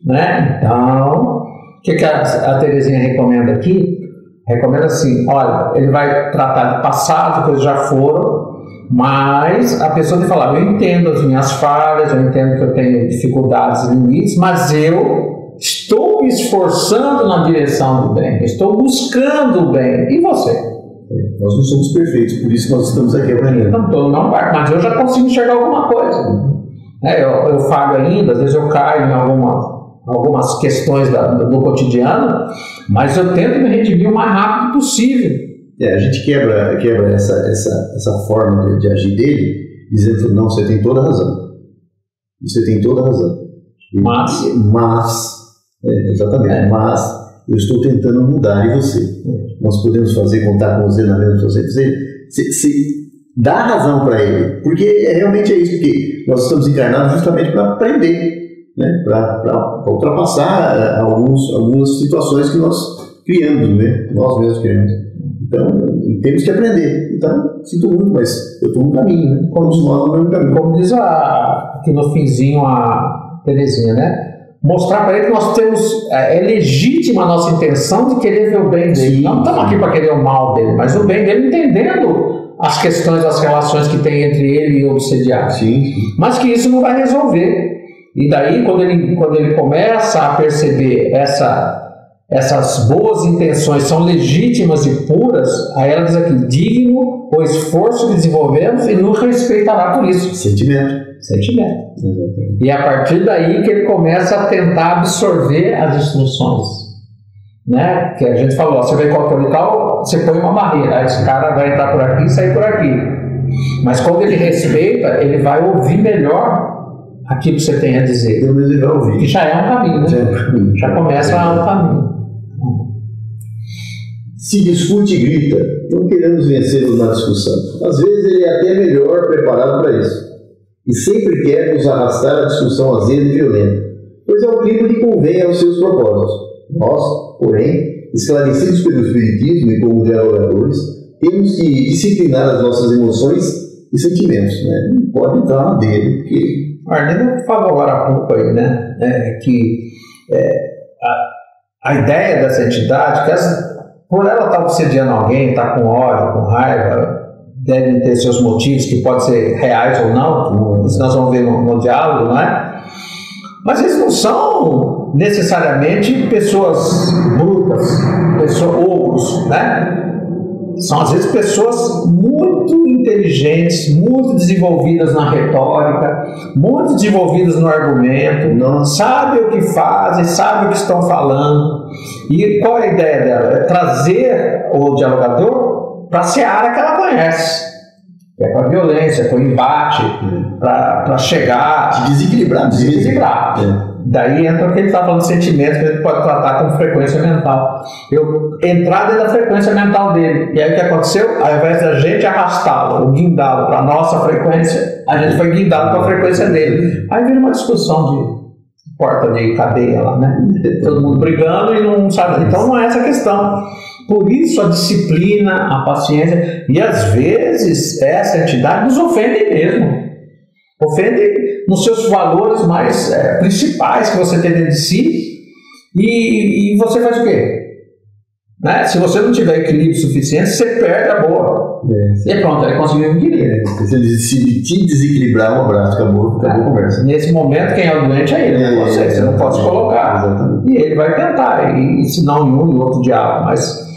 né? Então, o que a Terezinha recomenda aqui? Recomenda assim, olha, ele vai tratar de passado, coisas já foram, mas a pessoa tem que falar, eu entendo as minhas falhas, eu entendo que eu tenho dificuldades e limites, mas eu estou me esforçando na direção do bem, estou buscando o bem. E você? Nós não somos perfeitos, por isso nós estamos aqui aprendendo. Não, mas eu já consigo enxergar alguma coisa. Eu falho ainda, às vezes eu caio em algumas questões do cotidiano, mas eu tento me redimir o mais rápido possível. A gente quebra essa forma de agir dele, dizendo, não, você tem toda a razão. Você tem toda a razão. Mas eu estou tentando mudar em você. Nós podemos contar com você na mesma situação. Você dá razão para ele, porque realmente é isso, porque nós estamos encarnados justamente para aprender, né? Para ultrapassar algumas situações que nós criamos, né? Nós mesmos criamos. Então, temos que aprender. Então, sinto muito, mas eu estou no caminho, né? Todos nós no mesmo caminho. Como diz aqui no finzinho a Terezinha, né? Mostrar para ele que nós temos, é legítima a nossa intenção de querer ver o bem dele. Não estamos aqui para querer o mal dele, mas o bem dele, entendendo as questões, as relações que tem entre ele e o obsediado. Sim. Mas que isso não vai resolver. E daí, quando ele começa a perceber essas boas intenções são legítimas e puras, aí ela diz aqui, digno o esforço que desenvolvemos e nos respeitará por isso. Sentimento. Exatamente. E a partir daí que ele começa a tentar absorver as instruções, né? Que a gente falou, você vê qual que é o local, você põe uma barreira, aí esse cara vai entrar por aqui e sair por aqui. Mas quando ele respeita, ele vai ouvir melhor aquilo que você tem a dizer. Pelo menos ele vai ouvir. Que já é um caminho, né? Já começa um caminho. Se discute e grita, não queremos vencê-lo na discussão. Às vezes ele é até melhor preparado para isso. E sempre quer nos arrastar à discussão azeda e violenta, pois é o clima que convém aos seus propósitos. Nós, porém, esclarecidos pelo Espiritismo e como dialogadores, temos que disciplinar as nossas emoções e sentimentos. Né? Não pode entrar na dele, porque... Arlindo falou agora há pouco aí, né? A ideia dessa entidade, por ela estar obsediando alguém, estar com ódio, com raiva, devem ter seus motivos que podem ser reais ou não, isso nós vamos ver no diálogo, não é? Mas eles não são necessariamente pessoas brutas, ogros, né? São às vezes pessoas muito inteligentes, muito desenvolvidas na retórica, muito desenvolvidas no argumento, sabem o que fazem, sabem o que estão falando. E qual é a ideia dela? É trazer o dialogador para a seara que ela conhece, que é para a violência, para o embate, para chegar... Desequilibrar. Daí entra o que ele está falando de sentimentos, que a gente pode tratar como frequência mental. Entrar dentro da frequência mental dele. E aí o que aconteceu? Ao invés da gente arrastá-lo, ou guindá-lo para a nossa frequência, a gente foi guindado para a frequência dele. Aí vira uma discussão de porta de cadeia lá, né? Todo mundo brigando e não sabe. Então não é essa a questão. Por isso a disciplina, a paciência, e às vezes essa entidade nos ofende mesmo. Ofende nos seus valores mais principais que você tem dentro de si, e você faz o quê? Né? Se você não tiver equilíbrio suficiente, você perde a boa. E pronto, ele conseguiu equilíbrio. Se ele te desequilibrar, um abraço, acabou a conversa. Nesse momento, quem é o doente é ele, não você não pode se colocar. Exatamente. E ele vai tentar, e se não em um e outro diálogo, mas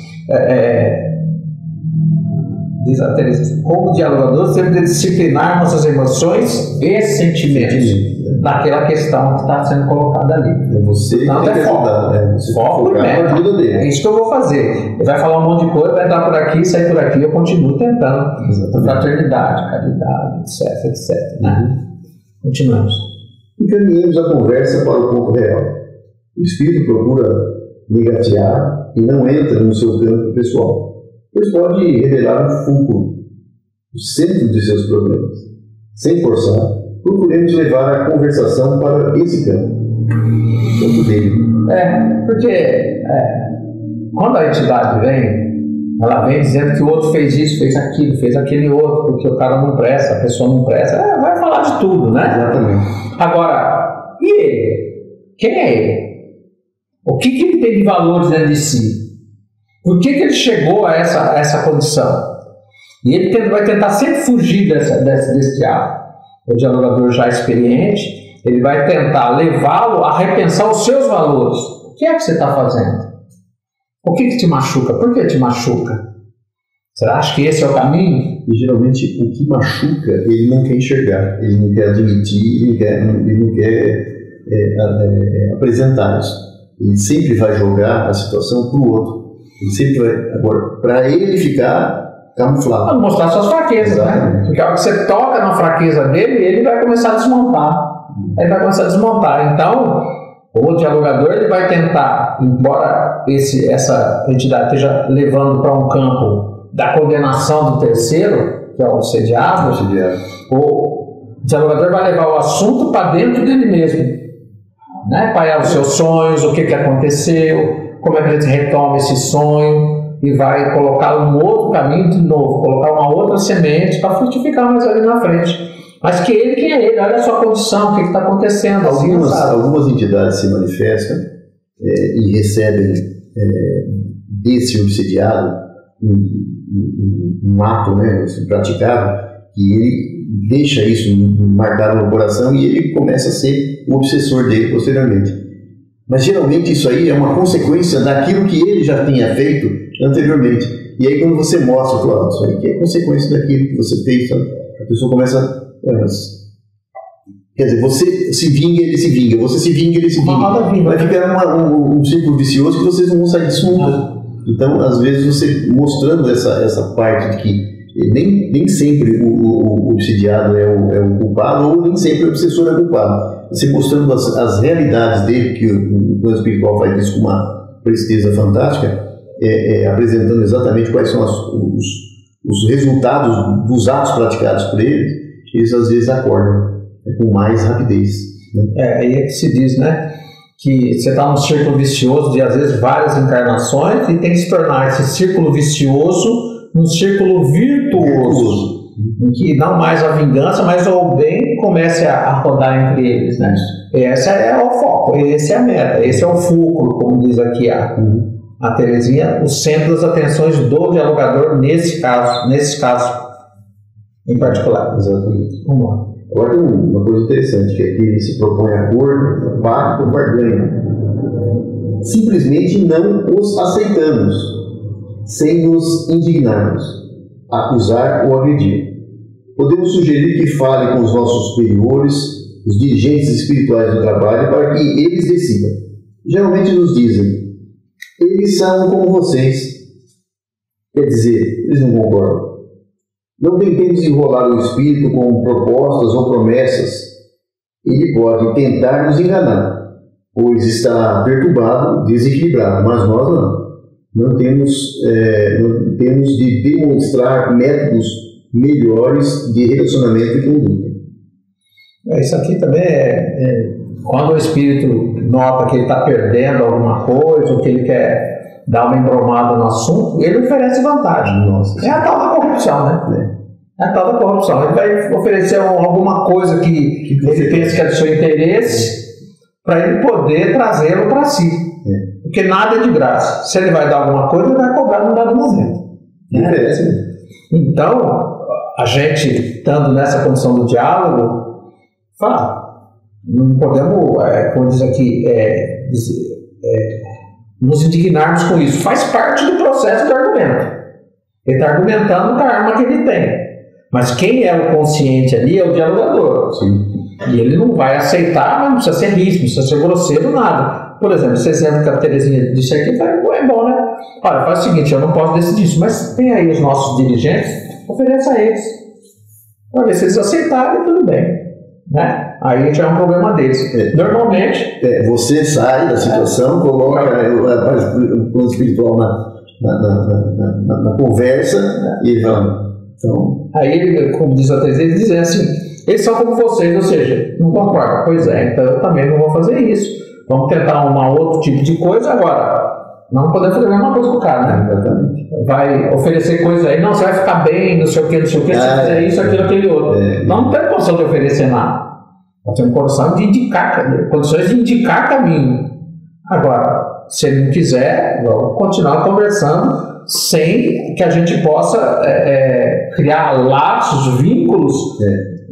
diz a Teresa, como dialogador, temos de disciplinar nossas emoções e sentimentos naquela questão que está sendo colocada ali. Você não tem é que ajudar, foco e ajuda dele. É isso que eu vou fazer. Ele vai falar um monte de coisa, vai entrar por aqui, sair por aqui, eu continuo tentando. Fraternidade, caridade, etc, etc. Né? Continuamos. Encaminhamos a conversa para o ponto real. O espírito procura negatear e não entra no seu campo pessoal, pois pode revelar um fulcro, o centro de seus problemas. Sem forçar, procuremos levar a conversação para esse campo dele. Porque quando a entidade vem, ela vem dizendo que o outro fez isso, fez aquele outro, porque o cara não presta, a pessoa não presta, vai falar de tudo, né? Exatamente. Agora, e ele? Quem é ele? O que ele tem de valores dentro de si? Por que ele chegou a essa condição? E ele vai tentar sempre fugir desse diálogo. O dialogador já experiente, ele vai tentar levá-lo a repensar os seus valores. O que é que você está fazendo? O que te machuca? Por que te machuca? Você acha que esse é o caminho? E geralmente o que machuca, ele não quer enxergar, ele não quer admitir, ele não quer apresentar isso. Ele sempre vai jogar a situação para o outro. Ele sempre vai. Agora, para ele ficar camuflado. Vai mostrar suas fraquezas, né? Porque a hora que você toca na fraqueza dele, ele vai começar a desmontar. Então, o dialogador ele vai tentar, embora essa entidade esteja levando para um campo da condenação do terceiro, que é o obsediado, o dialogador vai levar o assunto para dentro dele mesmo, né? Para os seus sonhos, o que aconteceu, como é que a gente retoma esse sonho, e vai colocar um outro caminho de novo, colocar uma outra semente para frutificar mais ali na frente. Mas quem é ele? Olha a sua condição, o que está acontecendo. Algumas entidades se manifestam e recebem desse obsediado um ato, né, praticado, e ele deixa isso marcado no coração e ele começa a ser o obsessor dele posteriormente. Mas geralmente isso aí é uma consequência daquilo que ele já tinha feito anteriormente. E aí quando você mostra, claro, isso aí que é consequência daquilo que você fez, sabe? A pessoa começa quer dizer, você se vinga, ele se vinga, você se vinga, ele se vinga. Vai ficar um círculo vicioso que vocês não vão sair disso nunca. Então, às vezes, você mostrando essa parte de que nem sempre o obsidiado é o culpado, ou nem sempre o obsessor é o culpado. Você mostrando as realidades dele, que o plano espiritual faz isso com uma presteza fantástica, apresentando exatamente quais são os resultados dos atos praticados por eles às vezes acordam com mais rapidez. Né? Aí é que se diz, né? Que você está num círculo vicioso de, às vezes, várias encarnações e tem que se tornar esse círculo vicioso num círculo virtuoso, em que não mais a vingança, mas o bem comece a rodar entre eles, né? Esse é o foco, esse é a meta, esse é o fulcro, como diz aqui a Teresinha, o centro das atenções do dialogador nesse caso em particular. Exatamente. Vamos lá. Agora tem uma coisa interessante, que aqui ele se propõe acordo, pacto ou barganha. Simplesmente não os aceitamos, sem nos indignarmos, acusar ou agredir. Podemos sugerir que fale com os nossos superiores, os dirigentes espirituais do trabalho, para que eles decidam. Geralmente nos dizem, eles são como vocês. Quer dizer, eles não concordam. Não tentemos enrolar o espírito com propostas ou promessas. Ele pode tentar nos enganar, pois está perturbado, desequilibrado, mas nós não. Não temos de demonstrar métodos melhores de relacionamento e conduta. Isso aqui também quando o espírito nota que ele está perdendo alguma coisa, ou que ele quer dar uma embromada no assunto, ele oferece vantagem. Nossa, é a tal da corrupção, né? É a tal da corrupção. Ele vai oferecer alguma coisa que ele pensa que é do seu interesse, para ele poder trazê-lo para si. Porque nada é de graça. Se ele vai dar alguma coisa, ele vai cobrar num dado momento. Né? Então, a gente, estando nessa condição do diálogo, fala, não podemos, como diz aqui, nos indignarmos com isso. Faz parte do processo do argumento. Ele está argumentando com a arma que ele tem. Mas quem é o consciente ali é o dialogador. Sim. E ele não vai aceitar, mas não precisa ser ríspido, não precisa ser grosseiro, nada. Por exemplo, esse exemplo que a Terezinha disse aqui, é bom, né? Olha, faz o seguinte, eu não posso decidir isso, mas tem aí os nossos dirigentes, ofereça a eles. Para ver se eles aceitarem, tudo bem. Né? Aí já é um problema deles. Normalmente... você sai da situação, coloca o plano espiritual na conversa e vamos. Então... Aí, como diz a Teresa, eles dizem assim, eles são como vocês, ou seja, não concordo. Pois é, então eu também não vou fazer isso. Vamos tentar outro tipo de coisa agora. Não podemos fazer a mesma coisa com o cara, né? Exatamente. Vai oferecer coisa aí, não, você vai ficar bem, não sei o que, se você fizer isso, aquilo, aquele outro. Não tem condição de oferecer nada. Nós temos condições de indicar caminho. Agora, se ele não quiser, vamos continuar conversando sem que a gente possa criar laços, vínculos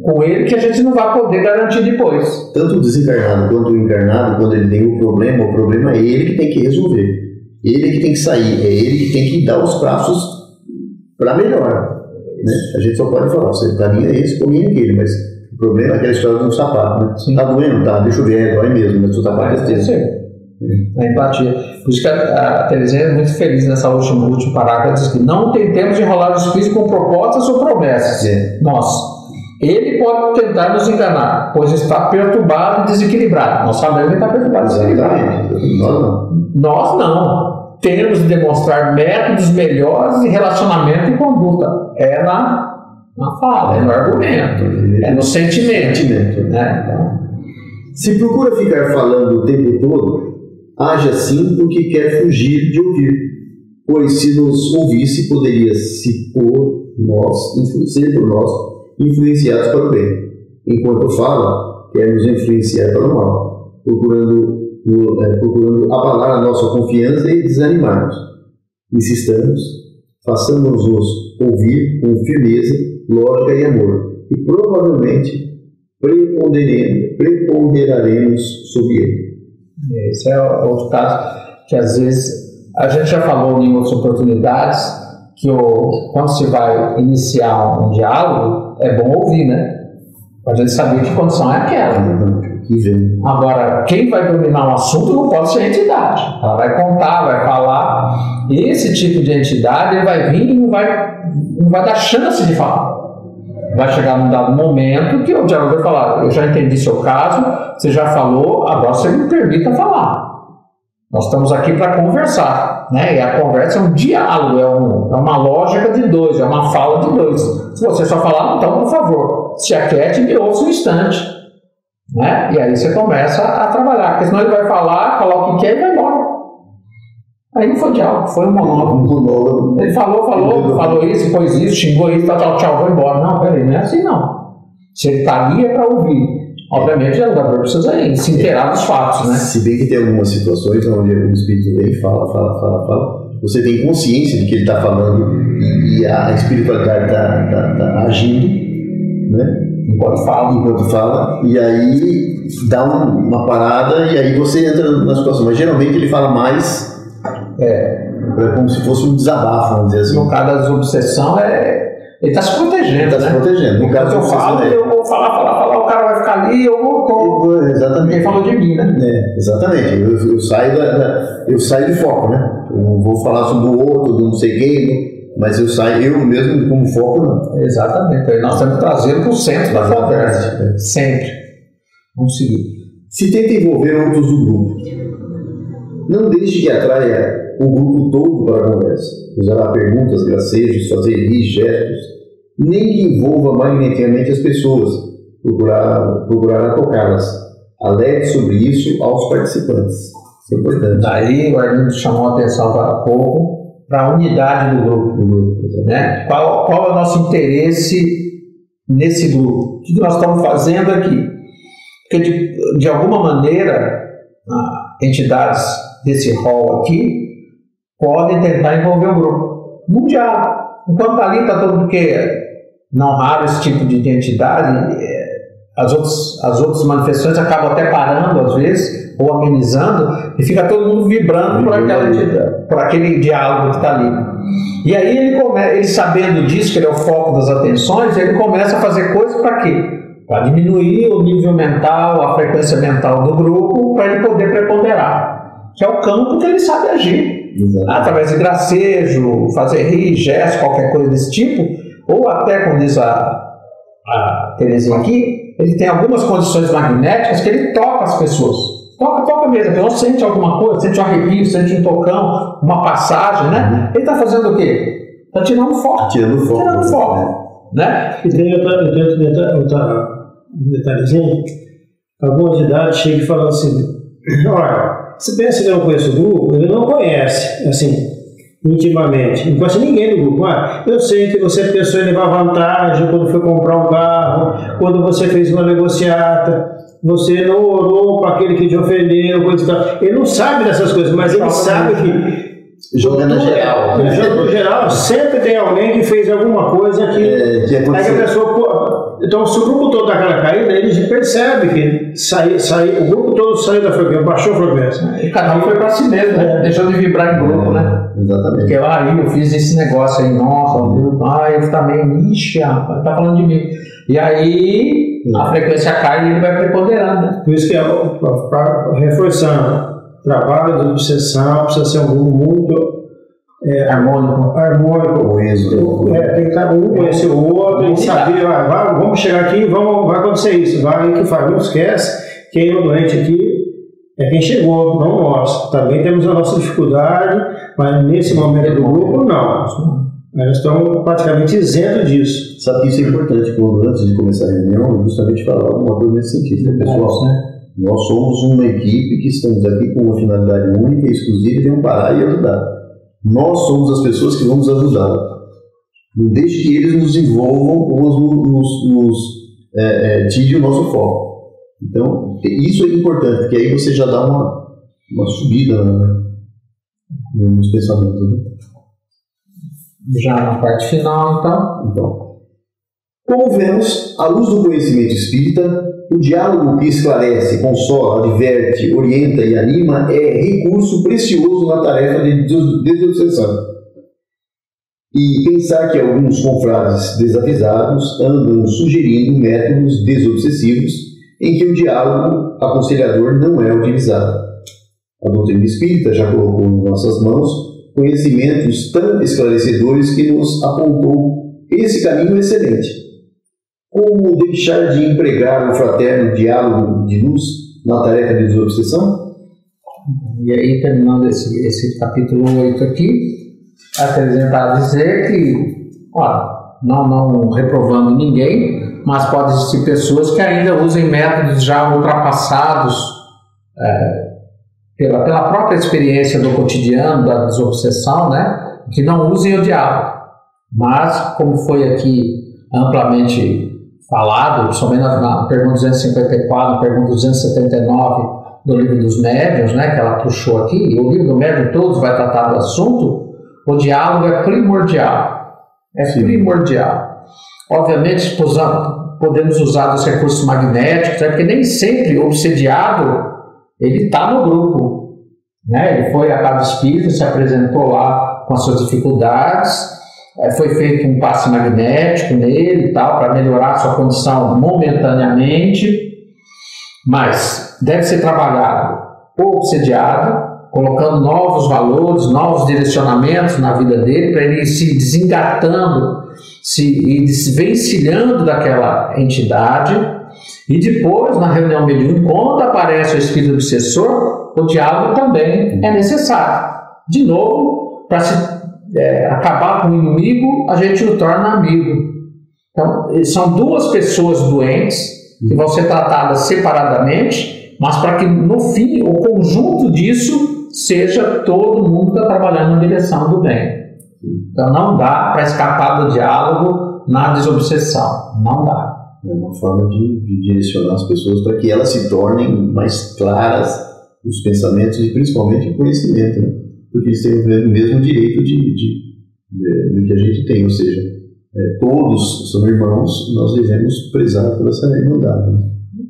com ele que a gente não vai poder garantir depois. Tanto o desencarnado quanto o encarnado, quando ele tem o problema é ele que tem que resolver. Ele que tem que sair, é ele que tem que dar os passos para melhor. Né? A gente só pode falar, para mim é esse, para mim é aquele, mas o problema é aquela história do sapato. Né? Tá doendo? Tá, deixa eu ver, dói mesmo, mas o sapato é esse. A empatia. Por isso que a Terezinha é muito feliz nessa último parágrafo. Ela diz que não tentemos enrolar os espíritos com propostas ou promessas. Nós. Ele pode tentar nos enganar, pois está perturbado e desequilibrado. Nós sabemos que está perturbado e desequilibrado. Nós não. Temos de demonstrar métodos melhores de relacionamento e conduta. É na fala, é no argumento, é no sentimento. Né? Então, se procura ficar falando o tempo todo, age assim porque quer fugir de ouvir, pois se nos ouvisse poderia ser por nós influenciados para o bem, enquanto fala quer nos influenciar para o mal, procurando abalar a nossa confiança e desanimar-nos. Insistamos, façamos-nos ouvir com firmeza, lógica e amor, e provavelmente preponderaremos sobre ele. Esse é outro caso que às vezes a gente já falou em outras oportunidades que quando se vai iniciar um diálogo é bom ouvir, né? A gente saber que condição é aquela. Agora, quem vai dominar o assunto não pode ser a entidade. Ela vai contar, vai falar. Esse tipo de entidade ele vai vir e não vai dar chance de falar. Vai chegar num dado momento que o diálogo vai falar, eu já entendi seu caso, você já falou, agora você me permita falar. Nós estamos aqui para conversar, né? E a conversa é um diálogo, é uma lógica de dois, é uma fala de dois. Se você só falar, então, por favor, se aquiete e me ouça um instante. Né? E aí você começa a trabalhar, porque senão ele vai falar o que quer e vai embora. Aí não foi diálogo, foi um monólogo. Ele falou isso, pôs isso, xingou isso, tchau, vou embora. Não, peraí, não é assim não. Se ele está ali é para ouvir. Obviamente o dialogador precisa se inteirar dos fatos, né? Se bem que tem algumas situações onde o espírito vem e fala, você tem consciência de que ele está falando e a espiritualidade está agindo, né? Enquanto fala, e aí dá uma parada e aí você entra na situação. Mas geralmente ele fala mais, é como se fosse um desabafo, vamos dizer assim. No caso da desobsessão, ele está se protegendo, né? No caso eu falo, eu vou falar, o cara vai ficar ali, eu vou... Exatamente. Ele falou de mim, né? Exatamente. Eu saio de foco, né? Eu não vou falar sobre o outro, do não sei quem... Mas eu mesmo como foco não. Exatamente. Aí nós temos que trazer para o centro da conversa. Sempre. Vamos seguir. Se tenta envolver outros do grupo. Não deixe que atraia o grupo todo para a conversa. Usará perguntas, gracejos, fazer rir, gestos. Nem que envolva maioritariamente as pessoas. Procurará tocá-las. Alerte sobre isso aos participantes. Isso é importante. Daí o Arlindo chamou a atenção para pouco. Para a unidade do grupo, né? Qual é o nosso interesse nesse grupo? O que nós estamos fazendo aqui? Porque de alguma maneira entidades desse rol aqui podem tentar envolver o grupo num diálogo. Enquanto está ali, está todo mundo, porque não raro esse tipo de identidade, as outras manifestações acabam até parando às vezes, ou amenizando, e fica todo mundo vibrando por aquele diálogo que está ali. E aí ele sabendo disso, que ele é o foco das atenções, ele começa a fazer coisas para quê? Para diminuir o nível mental, a frequência mental do grupo, para ele poder preponderar, que é o campo que ele sabe agir. Exatamente. Através de gracejo, fazer rir, gesto, qualquer coisa desse tipo, ou até, como diz a Terezinha aqui, ele tem algumas condições magnéticas que ele toca as pessoas. Toca mesmo, a pessoa sente alguma coisa, sente um arrepio, sente um tocão, uma passagem, né? Ele está fazendo o quê? Está tirando foco. Tirando foco. Né? E tem outra detalhezinho. Algumas idades chegam e falam assim: olha, você pensa que eu não conheço o grupo? Ele não conhece, assim, intimamente. Não conhece ninguém do grupo. Eu sei que você pensou em levar vantagem quando foi comprar um carro, quando você fez uma negociata, você não orou para aquele que te ofendeu, coisa e tal. Ele não sabe dessas coisas, mas ele sabe que jogando geral. No geral, sempre tem alguém que fez alguma coisa que a pessoa. Então, se o grupo todo dá aquela caída, ele percebe que o grupo todo saiu da frequência, baixou a frequência. E cada um foi para si mesmo, né? Deixou de vibrar em grupo, né? Exatamente. Porque eu fiz esse negócio aí, nossa, eu também, ixi, tá falando de mim. E aí a frequência cai e ele vai preponderando, né? Por isso que, reforçando, trabalho de obsessão precisa ser um grupo muito harmônico, coeso. Tem que estar um conhecer o outro, tem que saber, vamos chegar aqui, vai acontecer isso, vai que faz, não esquece, quem é o doente aqui é quem chegou, não nós. Também temos a nossa dificuldade, mas nesse momento do grupo, não. Nós estamos praticamente isentos disso. Sabe que isso é importante, quando antes de começar a reunião, justamente falar alguma coisa nesse sentido, pessoal. Nós somos uma equipe que estamos aqui com uma finalidade única e exclusiva de amparar e ajudar. Nós somos as pessoas que vamos ajudar. Não deixe que eles nos envolvam ou nos tirem o nosso foco. Então, isso é importante, porque aí você já dá uma subida nos pensamentos. Né? Já na parte final, então. Como vemos, à luz do conhecimento espírita, o diálogo que esclarece, consola, adverte, orienta e anima é recurso precioso na tarefa de desobsessão. E pensar que alguns confrades desavisados andam sugerindo métodos desobsessivos em que o diálogo aconselhador não é utilizado. A doutrina espírita já colocou em nossas mãos conhecimentos tão esclarecedores que nos apontou esse caminho excelente. Como deixar de empregar o fraterno diálogo de luz na tarefa de desobsessão? E aí, terminando esse capítulo 8 aqui, a Terezinha está a dizer que, não reprovando ninguém, mas pode existir pessoas que ainda usem métodos já ultrapassados pela própria experiência do cotidiano, da desobsessão, né? Que não usem o diálogo. Mas, como foi aqui amplamente falado, somente na pergunta 254, na pergunta 279 do livro dos médiuns, né, que ela puxou aqui, e o livro do médium todos vai tratar do assunto, o diálogo é primordial. Primordial. Obviamente, podemos usar os recursos magnéticos, porque nem sempre o obsediado ele está no grupo. Né? Ele foi à casa espírita, se apresentou lá com as suas dificuldades, foi feito um passe magnético nele e tal, para melhorar a sua condição momentaneamente, mas deve ser trabalhado o obsediado, colocando novos valores, novos direcionamentos na vida dele, para ele ir se desengatando, se desvencilhando daquela entidade, e depois, na reunião mediúnica, quando aparece o espírito obsessor, o diálogo também é necessário. De novo, para se acabar com o inimigo, a gente o torna amigo. Então, são duas pessoas doentes que vão ser tratadas separadamente, mas para que no fim o conjunto disso seja todo mundo que está trabalhando na direção do bem. Então não dá para escapar do diálogo na desobsessão, não dá. É uma forma de direcionar as pessoas para que elas se tornem mais claras os pensamentos e principalmente o conhecimento, né? Porque eles têm o mesmo direito do que a gente tem, ou seja, todos são irmãos, nós devemos prezar por essa irmandade. Né?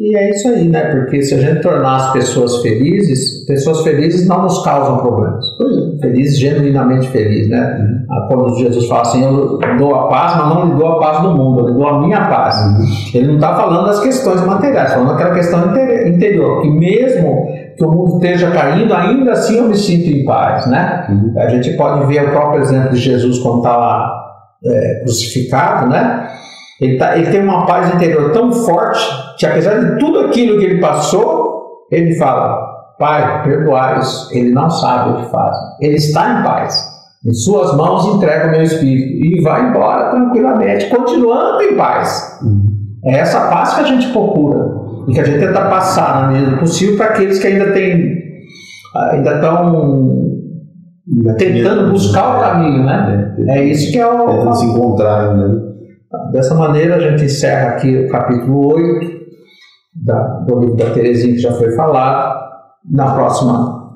E é isso aí, né? Porque se a gente tornar as pessoas felizes não nos causam problemas. Felizes, genuinamente felizes, né? Quando Jesus fala assim, eu dou a paz, mas não lhe dou a paz do mundo, eu lhe dou a minha paz. Ele não está falando das questões materiais, falando daquela questão interior, que mesmo que o mundo esteja caindo, ainda assim eu me sinto em paz, né? A gente pode ver o próprio exemplo de Jesus quando está lá crucificado, né? Ele tem uma paz interior tão forte que, apesar de tudo aquilo que ele passou, ele fala: Pai, perdoai-os, ele não sabe o que faz. Ele está em paz. Em suas mãos entrega o meu espírito. E vai embora tranquilamente, continuando em paz. É essa paz que a gente procura e que a gente tenta passar na medida do possível para aqueles que ainda estão tentando buscar o caminho, né? É isso que é o... Tentando se encontrar, né? Dessa maneira, a gente encerra aqui o capítulo 8 do livro da Teresinha, que já foi falado. Na próxima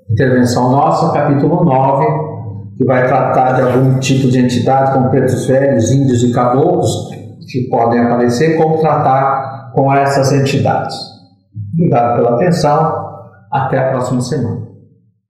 intervenção nossa, capítulo 9, que vai tratar de algum tipo de entidade, como pretos velhos, índios e caboclos, que podem aparecer, como tratar com essas entidades. Obrigado pela atenção. Até a próxima semana.